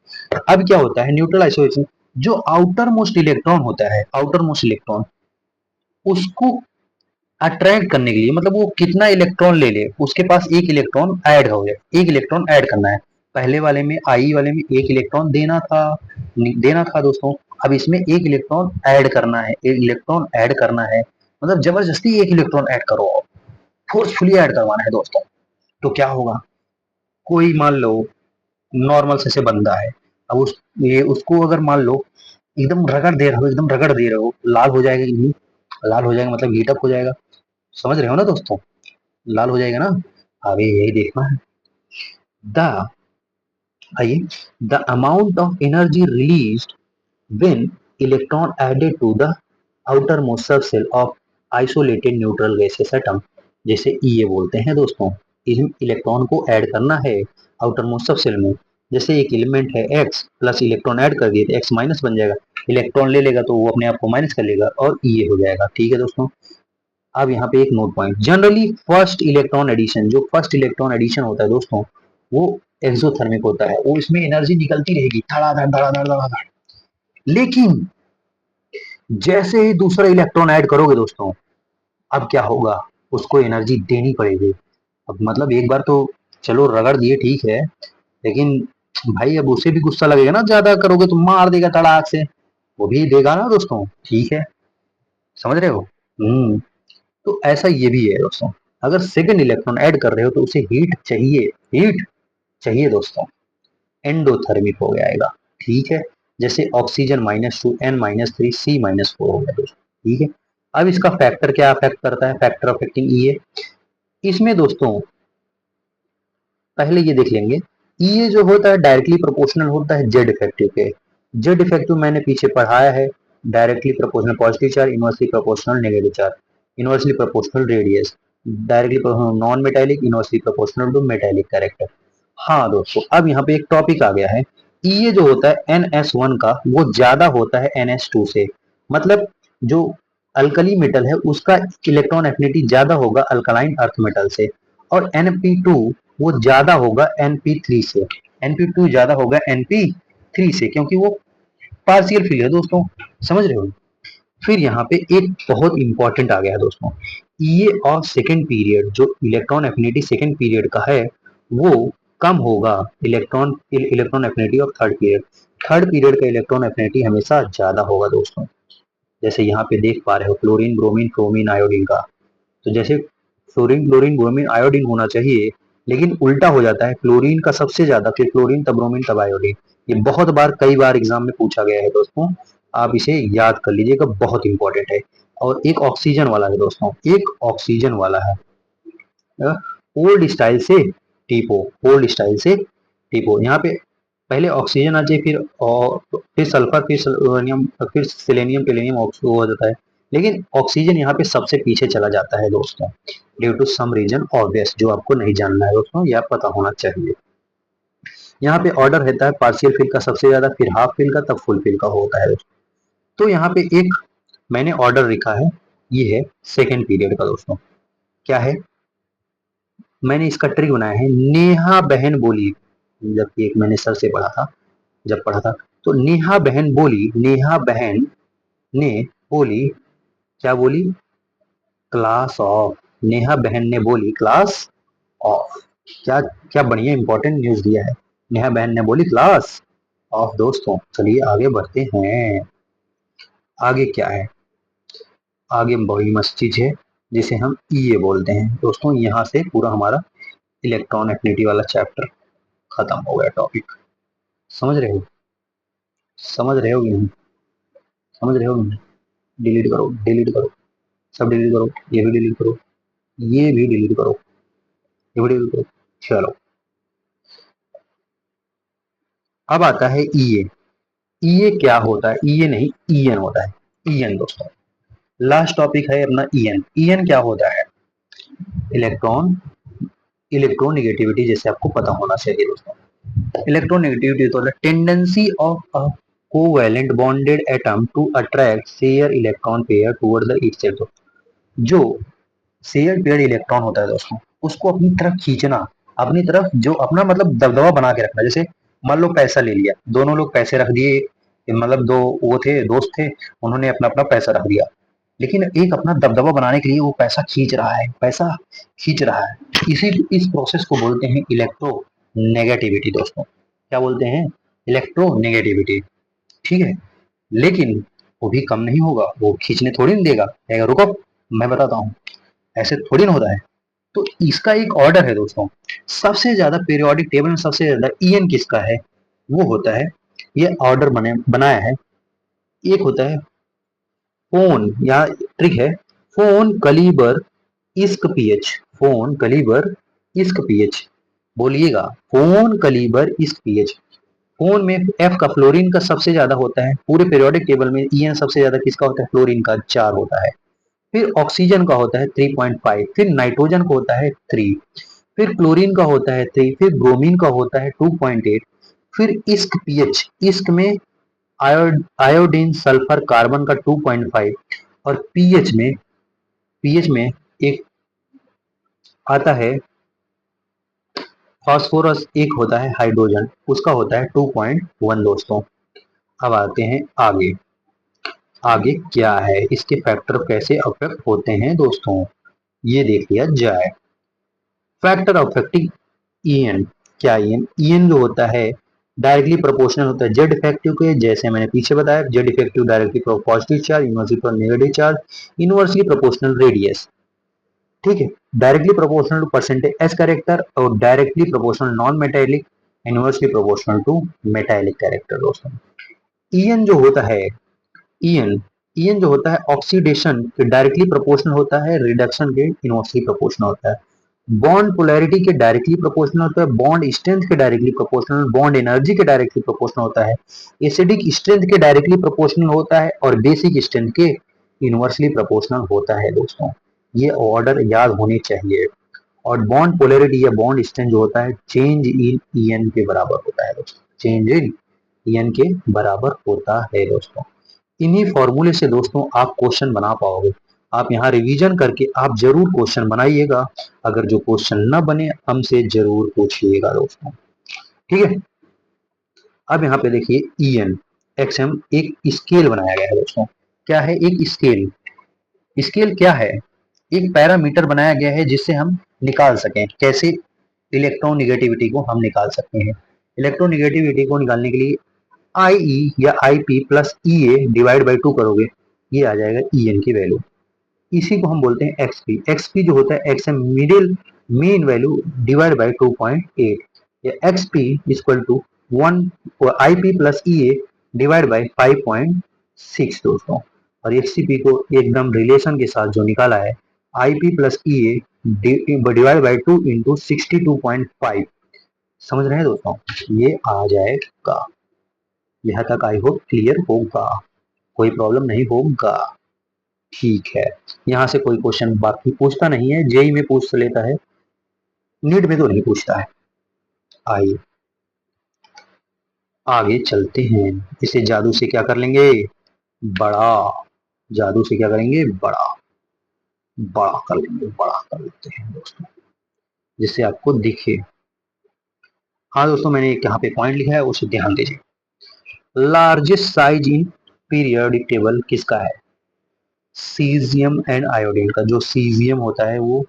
अब क्या होता है न्यूट्रल आइसोलेशन, जो आउटर मोस्ट इलेक्ट्रॉन होता है, आउटर मोस्ट इलेक्ट्रॉन, उसको अट्रैक्ट करने के लिए, मतलब वो कितना इलेक्ट्रॉन ले ले, उसके पास एक इलेक्ट्रॉन ऐड हो गया, एक इलेक्ट्रॉन ऐड करना है। पहले वाले में आई वाले में एक इलेक्ट्रॉन देना था दोस्तों। अब इसमें एक इलेक्ट्रॉन ऐड करना है, एक इलेक्ट्रॉन ऐड करना है, मतलब जबरदस्ती एक इलेक्ट्रॉन ऐड करो, फोर्सफुली ऐड करवाना है दोस्तों। तो क्या होगा? कोई मान लो नॉर्मल से बंदा है, अब ये उसको अगर मान लो एकदम रगड़ दे रहे हो, एकदम रगड़ दे रहे हो, लाल हो जाएगा कि नहीं? लाल हो जाएगा, मतलब हीटअप हो जाएगा। समझ रहे हो ना दोस्तों? लाल हो जाएगा ना? अभी यही देखना है। द आइए, the amount of energy released when electron added to the outermost subshell of isolated neutral gases atom, जैसे ये बोलते हैं दोस्तों, इन इलेक्ट्रॉन को ऐड करना है आउटर मोस्ट सबसेल में। जैसे एक एलिमेंट है एक्स, प्लस इलेक्ट्रॉन ऐड कर दिए तो एक्स माइनस बन जाएगा, इलेक्ट्रॉन ले लेगा तो वो अपने आप को माइनस कर लेगा और ये हो जाएगा। ठीक है दोस्तों। अब यहाँ पे एक note point, generally first electron addition, जो फर्स्ट इलेक्ट्रॉन एडिशन होता है दोस्तों, वो एक्सोथर्मिक होता है, वो इसमें एनर्जी निकलती रहेगी धड़ाधड़ धड़ाधड़ धड़ाधड़। लेकिन जैसे ही दूसरा इलेक्ट्रॉन ऐड करोगे दोस्तों, अब क्या होगा? उसको एनर्जी देनी पड़ेगी। अब मतलब एक बार तो चलो रगड़ दिए ठीक है, लेकिन भाई अब उसे भी गुस्सा लगेगा ना, ज्यादा करोगे तो मार देगा तड़ाक से, वो भी देगा ना दोस्तों। ठीक है, समझ रहे हो? हम्म। तो ऐसा ये भी है दोस्तों, अगर सेकंड इलेक्ट्रॉन ऐड कर रहे हो तो उसे हीट चाहिए दोस्तों, एंडोथर्मिक हो जाएगा। ठीक है, जैसे ऑक्सीजन -2 N-3 C-4 हो गया दोस्तों। ठीक है, अब इसका फैक्टर क्या अफेक्ट करता है, फैक्टर अफेक्टिंग ईए। इसमें दोस्तों पहले ये देख लेंगे, ये जो होता है डायरेक्टली प्रोपोर्शनल होता है जेड इफेक्टिव के। जेड इफेक्टिव मैंने पीछे पढ़ाया है, directly proportional positive charge, inversely proportional negative charge, inversely proportional radius, directly proportional non metallic, inversely proportional to metallic character. हाँ दोस्तों, अब यहाँ पे एक टॉपिक आ गया है, ये जो होता है NS1 का वो ज्यादा होता है NS2 से, मतलब जो अल्कली मेटल है उसका इलेक्ट्रॉन एफिनिटी ज्यादा होगा अल्कलाइन अर्थ मेटल से, और Np2 वो ज्यादा होगा Np3 से, Np2 ज्यादा होगा Np3 से, क्योंकि वो पार्शियल फिल है दोस्तों, समझ रहे हो। फिर यहाँ पे एक बहुत इंपॉर्टेंट आ गया है दोस्तों, ये और सेकेंड पीरियड जो इलेक्ट्रॉन एफिनिटी सेकेंड पीरियड का है वो कम होगा electron affinity of third period का इलेक्ट्रॉन एफिनिटी हमेशा ज्यादा होगा दोस्तों। जैसे यहाँ पे देख पा रहे हो क्लोरीन ब्रोमीन क्रोमीन आयोडीन का, तो जैसे फ्लोरीन क्लोरीन ब्रोमीन आयोडीन होना चाहिए, लेकिन उल्टा हो जाता है, क्लोरीन का सबसे ज्यादा, फिर क्लोरीन तब ब्रोमीन तब आयोडीन। ये बहुत बार कई बार एग्जाम में पूछा गया है दोस्तों, आप इसे याद कर लीजिएगा, बहुत इंपॉर्टेंट है। और एक ऑक्सीजन वाला है दोस्तों, एक ऑक्सीजन वाला है, ओल्ड स्टाइल से टीपो, ओल्ड स्टाइल से टीपो। यहाँ पे पहले ऑक्सीजन आ जाए, फिर सल्फर, फिर सिलोनियम, फिर सिलेनियम टेलेनियम हो जाता है, लेकिन ऑक्सीजन यहाँ पे सबसे पीछे चला जाता है दोस्तों, due to some reason obvious, जो आपको नहीं जानना है दोस्तों, यह पता होना चाहिए। यहाँ पे ऑर्डर रहता है पार्शियल फिल का सबसे ज्यादा, फिर हाफ फिल का, तब फुल फिल का होता है दोस्तों। तो यहाँ पे एक मैंने ऑर्डर लिखा है, ये है सेकेंड पीरियड का दोस्तों। क्या है, मैंने इसका ट्रिक बनाया है, नेहा बहन बोली, जबकि एक मैंने सर से पढ़ा था, जब पढ़ा था, तो नेहा बहन बोली, नेहा बहन ने बोली, क्या बोली, क्लास ऑफ, नेहा बहन ने बोली क्लास ऑफ। क्या क्या बढ़िया इंपॉर्टेंट न्यूज दिया है, नेहा बहन ने बोली क्लास ऑफ दोस्तों। चलिए आगे बढ़ते हैं, आगे क्या है, आगे बड़ी मस्त चीज है जिसे हम ये बोलते हैं दोस्तों। यहाँ से पूरा हमारा इलेक्ट्रॉन एफिनिटी वाला चैप्टर खत्म हो गया, टॉपिक समझ रहे हो, समझ रहे हो कि नहीं, समझ रहे हो कि नहीं। डिलीट करो, डिलीट करो, सब डिलीट करो, ये भी डिलीट करो, ये भी डिलीट करो, ये भी डिलीट करो। चलो, अब आता है ईए। ईए क्या होता है, ईए नहीं ईएन होता है, ईएन दोस्तों। लास्ट टॉपिक है अपना ईएन। ईएन क्या होता है, इलेक्ट्रॉन इलेक्ट्रोनेगेटिविटी, जैसे आपको पता होना चाहिए दोस्तों। इलेक्ट्रोनेगेटिविटी तो tendency of a covalent bonded atom to attract share electron pair toward the itself. जो शेयर पेयर इलेक्ट्रॉन होता है दोस्तों, उसको अपनी तरफ खींचना, अपनी तरफ जो अपना मतलब दबदबा बना के रखना। जैसे मान लो पैसा ले लिया, दोनों लोग पैसे रख दिए, मतलब दो वो थे दोस्त थे, उन्होंने अपना अपना पैसा रख दिया, लेकिन एक अपना दबदबा बनाने के लिए वो पैसा खींच रहा है, पैसा खींच रहा है। इसी इस प्रोसेस को बोलते हैं इलेक्ट्रो नेगेटिविटी दोस्तों। क्या बोलते हैं, इलेक्ट्रो नेगेटिविटी। ठीक है, लेकिन वो भी कम नहीं होगा, वो खींचने थोड़ी नहीं देगा, कहेगा रुको मैं बताता हूँ, ऐसे थोड़ी ना होता है। तो इसका एक ऑर्डर है दोस्तों, सबसे ज्यादा पीरियोडिक टेबल में सबसे ज्यादा ईएन किसका है, वो होता है, ये ऑर्डर बनाया है, एक होता है फोन, या ट्रिक है, फोन कलीबर इस्क पीएच, फोन कलीबर इस्क पीएच, बोलिएगा, फोन कलीबर इस्क पीएच। फोन में एफ का, फ्लोरीन का सबसे ज्यादा होता है पूरे पीरियोडिक टेबल में, ईएन सबसे ज्यादा किसका होता है, फ्लोरीन का 4 होता है। फिर ऑक्सीजन का होता है 3.5, फिर नाइट्रोजन का होता है 3, फिर क्लोरीन का होता है 3, फिर ब्रोमीन का होता है 2.8, फिर इस्क पीएच, इस्क में आयोडीन सल्फर कार्बन का 2.5, और पीएच में एक आता है फास्फोरस, एक होता है हाइड्रोजन, उसका होता है 2.1 दोस्तों। अब आते हैं आगे, आगे क्या है, इसके फैक्टर कैसे अफेक्ट होते हैं दोस्तों, ये देख लिया जाए। फैक्टर अफेक्टिंग ईएन, क्या ईएन, ईएन जो होता है डायरेक्टली प्रोपोर्शनल होता है जेड इफेक्टिव के, जैसे मैंने पीछे बताया, Z effective directly positive charge, inversely negative charge, inversely proportional radius. ठीक है। Directly proportional to percentage S character और directly proportional non metallic, inversely proportional to metallic character दोस्तों। ईएन जो होता है, ईएन ईएन जो होता है ऑक्सीडेशन के डायरेक्टली प्रोपोर्शनल होता है, रिडक्शन के इनवर्सली प्रोपोर्शनल होता है। बॉन्ड पोलैरिटी के डायरेक्टली प्रोपोर्शनल होता है, बॉन्ड स्ट्रेंथ के डायरेक्टली प्रोपोर्शनल, बॉन्ड एनर्जी के डायरेक्टली प्रोपोर्शनल होता है, एसिडिक स्ट्रेंथ के डायरेक्टली प्रोपोर्शनल होता है और बेसिक स्ट्रेंथ के इनवर्सली प्रोपोर्शनल होता है दोस्तों। ये ऑर्डर याद होने चाहिए। और बॉन्ड पोलैरिटी या बॉन्ड स्ट्रेंथ जो होता है चेंज इन ईएन के बराबर होता है दोस्तों, चेंज इन ईएन के बराबर होता है दोस्तों। इन्हीं फॉर्मूले से दोस्तों आप क्वेश्चन बना पाओगे। आप यहाँ रिवीजन करके आप जरूर क्वेश्चन बनाइएगा। अगर जो क्वेश्चन न बने हमसे जरूर पूछिएगा दोस्तों, ठीक है। अब यहाँ पे देखिए ईएन एक्सएम एक स्केल बनाया गया है दोस्तों। क्या है एक स्केल? स्केल क्या है? एक पैरामीटर बनाया गया है जिससे हम निकाल सकें। कैसे? इलेक्ट्रोनिगेटिविटी को हम निकाल सकते हैं। इलेक्ट्रोनिगेटिविटी को निकालने के लिए आई ई या आई P plus E A divide by 2 करोगे, ये आ जाएगा ई एन की वैल्यू। इसी को हम बोलते हैं एक्स पी। एक्स पी जो होता है X M middle mean value divide by 2.8, या X P equal to 1 I P plus E A divide by 5.6 दोस्तों। और एक्स पी को एकदम रिलेशन के साथ जो निकाला है आई P plus E A divide by 2 into 62.5, समझ रहे हैं दोस्तों, ये आ जाएगा। यहाँ तक आई होप क्लियर होगा, कोई प्रॉब्लम नहीं होगा, ठीक है। यहाँ से कोई क्वेश्चन बाकी पूछता नहीं है, जेई में पूछ लेता है, नीट में तो नहीं पूछता है। आइए आगे चलते हैं। इसे जादू से क्या कर लेंगे? बड़ा। जादू से क्या करेंगे? बड़ा। बड़ा कर लेंगे, बड़ा कर लेते हैं दोस्तों, जिससे आपको दिखे। हाँ दोस्तों, मैंने एक यहाँ पे पॉइंट लिखा है, उसे ध्यान दीजिए। Largest size in periodic table किसका है? सीजियम एंड आयोडीन का। जो सीजियम होता है वो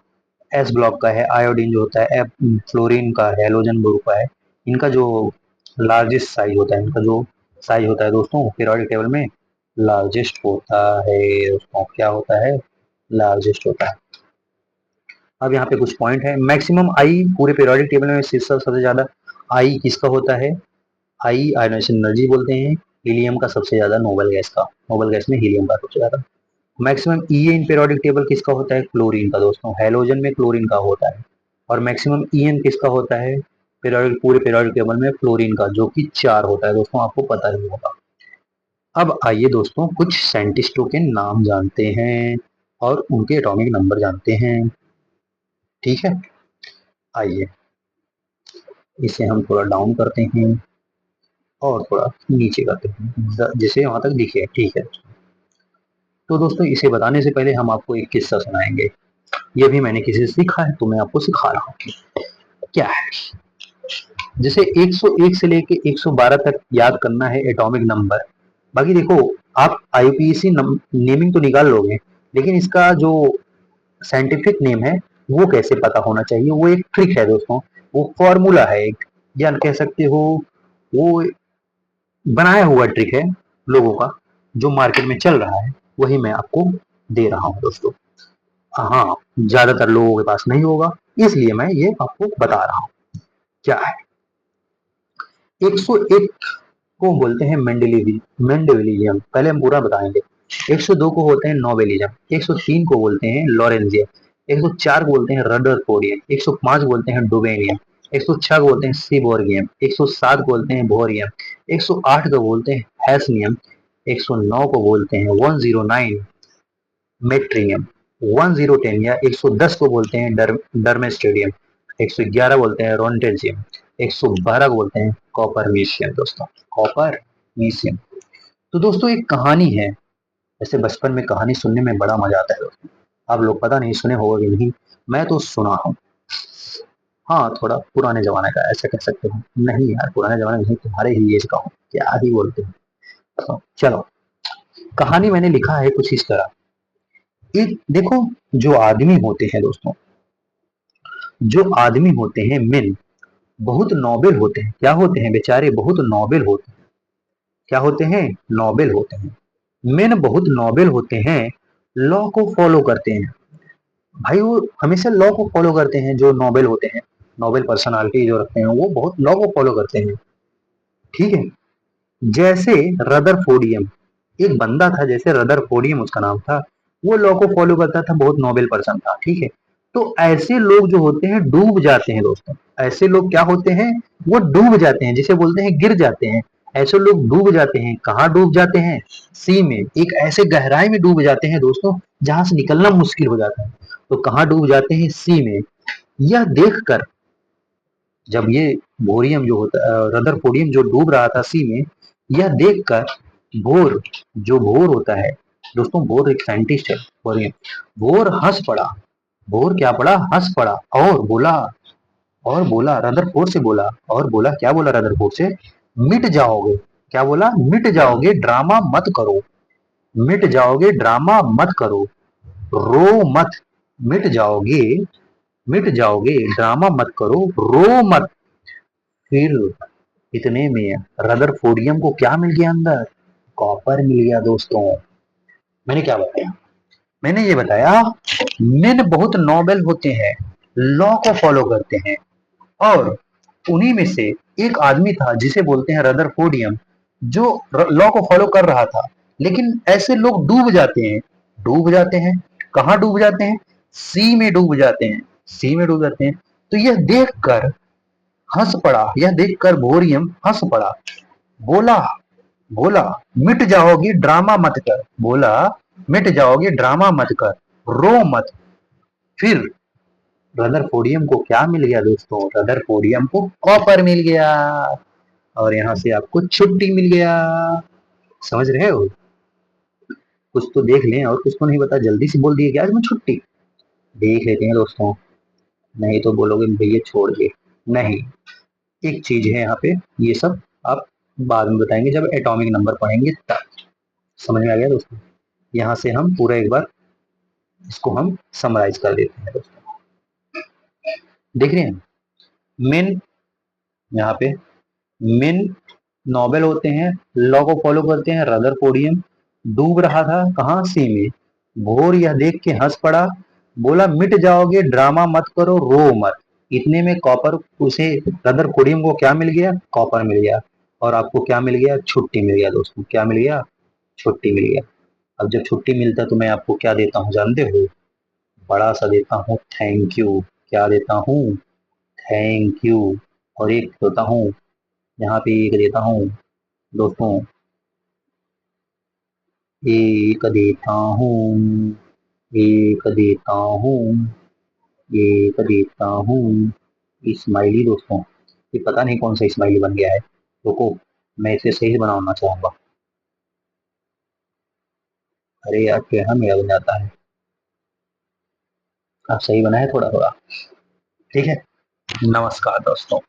एस ब्लॉक का है, आयोडीन जो होता है फ्लोरीन का है, हेलोजन ग्रुप का है। इनका जो लार्जेस्ट साइज होता है, इनका जो साइज होता है दोस्तों पीरियोडिक टेबल में लार्जेस्ट होता है दोस्तों। क्या होता है? लार्जेस्ट होता है। अब यहाँ पे कुछ पॉइंट है। मैक्सिमम आई पूरे पीरियोडिक टेबल में सबसे ज्यादा आई किसका होता है? आई आयोनाइजेशन एनर्जी बोलते हैं। हीलियम का सबसे ज्यादा, नोबल गैस का, नोबल गैस में हीलियम का सबसे ज्यादा। मैक्सिमम ई इन पीरियोडिक टेबल किसका होता है? क्लोरीन का दोस्तों। हेलोजन में क्लोरीन का होता है। और मैक्सिमम ई एन किसका होता है पीरियोडिक, पूरे पीरियोडिक टेबल में? फ्लोरीन का, जो कि 4 होता है दोस्तों, आपको पता ही होगा। अब आइए दोस्तों कुछ साइंटिस्टों के नाम जानते हैं और उनके एटॉमिक नंबर जानते हैं, ठीक है। आइए इसे हम थोड़ा डाउन करते हैं और थोड़ा नीचे करते हैं जिसे वहां तक दिखे, ठीक है। तो दोस्तों इसे बताने से पहले हम आपको एक किस्सा सुनाएंगे। ये भी मैंने किसी से सीखा है तो मैं आपको सिखा रहा हूँ। क्या है? जैसे 101 से लेके 112 तक याद करना है एटॉमिक नंबर। बाकी देखो, आप आईपीसी नेमिंग तो निकाल लोगे, लेकिन इसका जो साइंटिफिक नेम है वो कैसे पता होना चाहिए, वो एक ट्रिक है दोस्तों। वो फॉर्मूला है एक, या कह सकते हो वो बनाया हुआ ट्रिक है लोगों का, जो मार्केट में चल रहा है वही मैं आपको दे रहा हूँ दोस्तों। हाँ, ज्यादातर लोगों के पास नहीं होगा, इसलिए मैं ये आपको बता रहा हूँ। क्या है? 101 को बोलते हैं मेंडेलिज्म, पहले हम पूरा बताएंगे। 102 को बोलते हैं नोबेलिज्म, 103 को बोलते हैं लॉरेंजियम, 104 को बोलते हैं रदरफोर्डियम, 105 को बोलते हैं डुबेनियम, 106 को बोलते हैं सीबोर्गियम, 107 को बोलते हैं बोरियम, 108 को बोलते हैं हैसनियम, 109 को बोलते हैं 109 मेट्रियम, 1010 या 110 को बोलते हैं डर्मेस्टेडियम, 111 बोलते हैं रोन्टेजियम, 112 को बोलते हैं कॉपरमीशियम दोस्तों, कॉपरमीशियम। तो दोस्तों एक कहानी है, ऐसे बचपन में कहानी सुनने में बड़ा मजा आता है दोस्तों। आप लोग पता नहीं सुने होगा कि नहीं, मैं तो सुना हूँ। हाँ, थोड़ा पुराने जमाने का ऐसा कह सकते हो। नहीं यार, पुराने जमाने में नहीं, तुम्हारे ही एज का हूँ, क्या ही बोलते हैं। तो चलो, कहानी मैंने लिखा है कुछ इस तरह। एक देखो, जो आदमी होते हैं दोस्तों, जो आदमी होते हैं मेन, बहुत नोबेल होते हैं। क्या होते हैं बेचारे? बहुत नोबेल होते हैं। क्या होते हैं? नोबेल होते हैं। मेन बहुत नोबेल होते हैं, लॉ को फॉलो करते हैं। भाई वो हमेशा लॉ को फॉलो करते हैं, जो नोबेल होते हैं, नोबेल पर्सनालिटी जो रखते हैं वो बहुत लॉ को फॉलो करते हैं। ठीक है, जैसे रदरफोर्डियम, एक बंदा था जैसे रदरफोर्डियम उसका नाम था, वो लॉ को फॉलो करता था, बहुत नोबेल पर्सन था। ठीक है, तो ऐसे लोग जो होते हैं डूब जाते हैं दोस्तों। ऐसे लोग क्या होते हैं, वो डूब जाते हैं, जिसे बोलते हैं गिर जाते हैं। ऐसे लोग डूब जाते हैं, कहाँ डूब जाते हैं, सी में, एक ऐसे गहराई में डूब जाते हैं दोस्तों जहां से निकलना मुश्किल हो जाता है। तो कहाँ डूब जाते हैं, सी में। यह देखकर, जब ये बोरियम जो होता रदरफोर्डियम जो डूब रहा था सी में, यह देखकर बोर, जो बोर होता है दोस्तों, बोर एक साइंटिस्ट है, बोरियम, बोर हंस पड़ा। बोर क्या पड़ा, हंस पड़ा, और बोला रदरफोर्ड से बोला, और बोला क्या, बोला रदरफोर्ड से, मिट जाओगे। क्या बोला, मिट जाओगे, ड्रामा मत करो। मिट जाओगे, ड्रामा मत करो, रो मत। मिट जाओगे, मिट जाओगे, ड्रामा मत करो, रो मत। फिर इतने में रदरफोर्डियम को क्या मिल गया अंदर, कॉपर मिल गया दोस्तों। मैंने क्या बताया, मैंने ये बताया, मेन बहुत नॉबल होते हैं, लॉ को फॉलो करते हैं, और उन्हीं में से एक आदमी था जिसे बोलते हैं रदरफोर्डियम, जो लॉ को फॉलो कर रहा था। लेकिन ऐसे लोग डूब जाते हैं, डूब जाते हैं, कहाँ डूब जाते हैं, सी में डूब जाते हैं, सी में डूब जाते हैं। तो यह देखकर हंस पड़ा, यह देखकर बोरियम हंस पड़ा, बोला, बोला मिट जाओगी, ड्रामा मत कर। बोला मिट जाओगी, ड्रामा मत कर, रो मत। फिर रदरफोर्डियम को क्या मिल गया दोस्तों, रदरफोर्डियम को कॉपर मिल गया, और यहाँ से आपको छुट्टी मिल गया। समझ रहे हो, कुछ तो देख लें, और कुछ तो नहीं पता, जल्दी से बोल दिए क्या आज मैं छुट्टी। देख लेते हैं दोस्तों, नहीं तो बोलोगे भैया छोड़ दे। नहीं, एक चीज है यहाँ पे, ये सब आप बाद में बताएंगे जब एटॉमिक नंबर पढ़ेंगे तब। समझ में आ गया दोस्तों, यहाँ से हम पूरा एक बार इसको हम समराइज कर देते हैं दोस्तों। देख रहे हैं, मेन, यहाँ पे मेन नॉबल होते हैं, लॉ को फॉलो करते हैं, रदरफोर्डियम डूब रहा था कहाँ, सी में। भोर यह देख के हंस पड़ा, बोला मिट जाओगे, ड्रामा मत करो, रो मत। इतने में कॉपर, उसे रदरफोर्डियम को क्या मिल गया, कॉपर मिल गया, और आपको क्या मिल गया, छुट्टी मिल गया दोस्तों। क्या मिल गया, छुट्टी मिल गया। अब जब छुट्टी मिलता है तो मैं आपको क्या देता हूँ जानते हो, बड़ा सा देता हूँ थैंक यू। क्या देता हूँ, थैंक यू। और एक देता हूँ, यहाँ पे एक देता हूँ दोस्तों, एक देता हूँ, एक देता हूँ, एक देता हूँ, स्माइली दोस्तों। ये पता नहीं कौन सा स्माइली बन गया है, रुको मैं इसे सही बनाना चाहूंगा। अरे यार टेढ़ा मेढ़ा बन जाता है, आप सही बनाए थोड़ा थोड़ा। ठीक है, नमस्कार दोस्तों।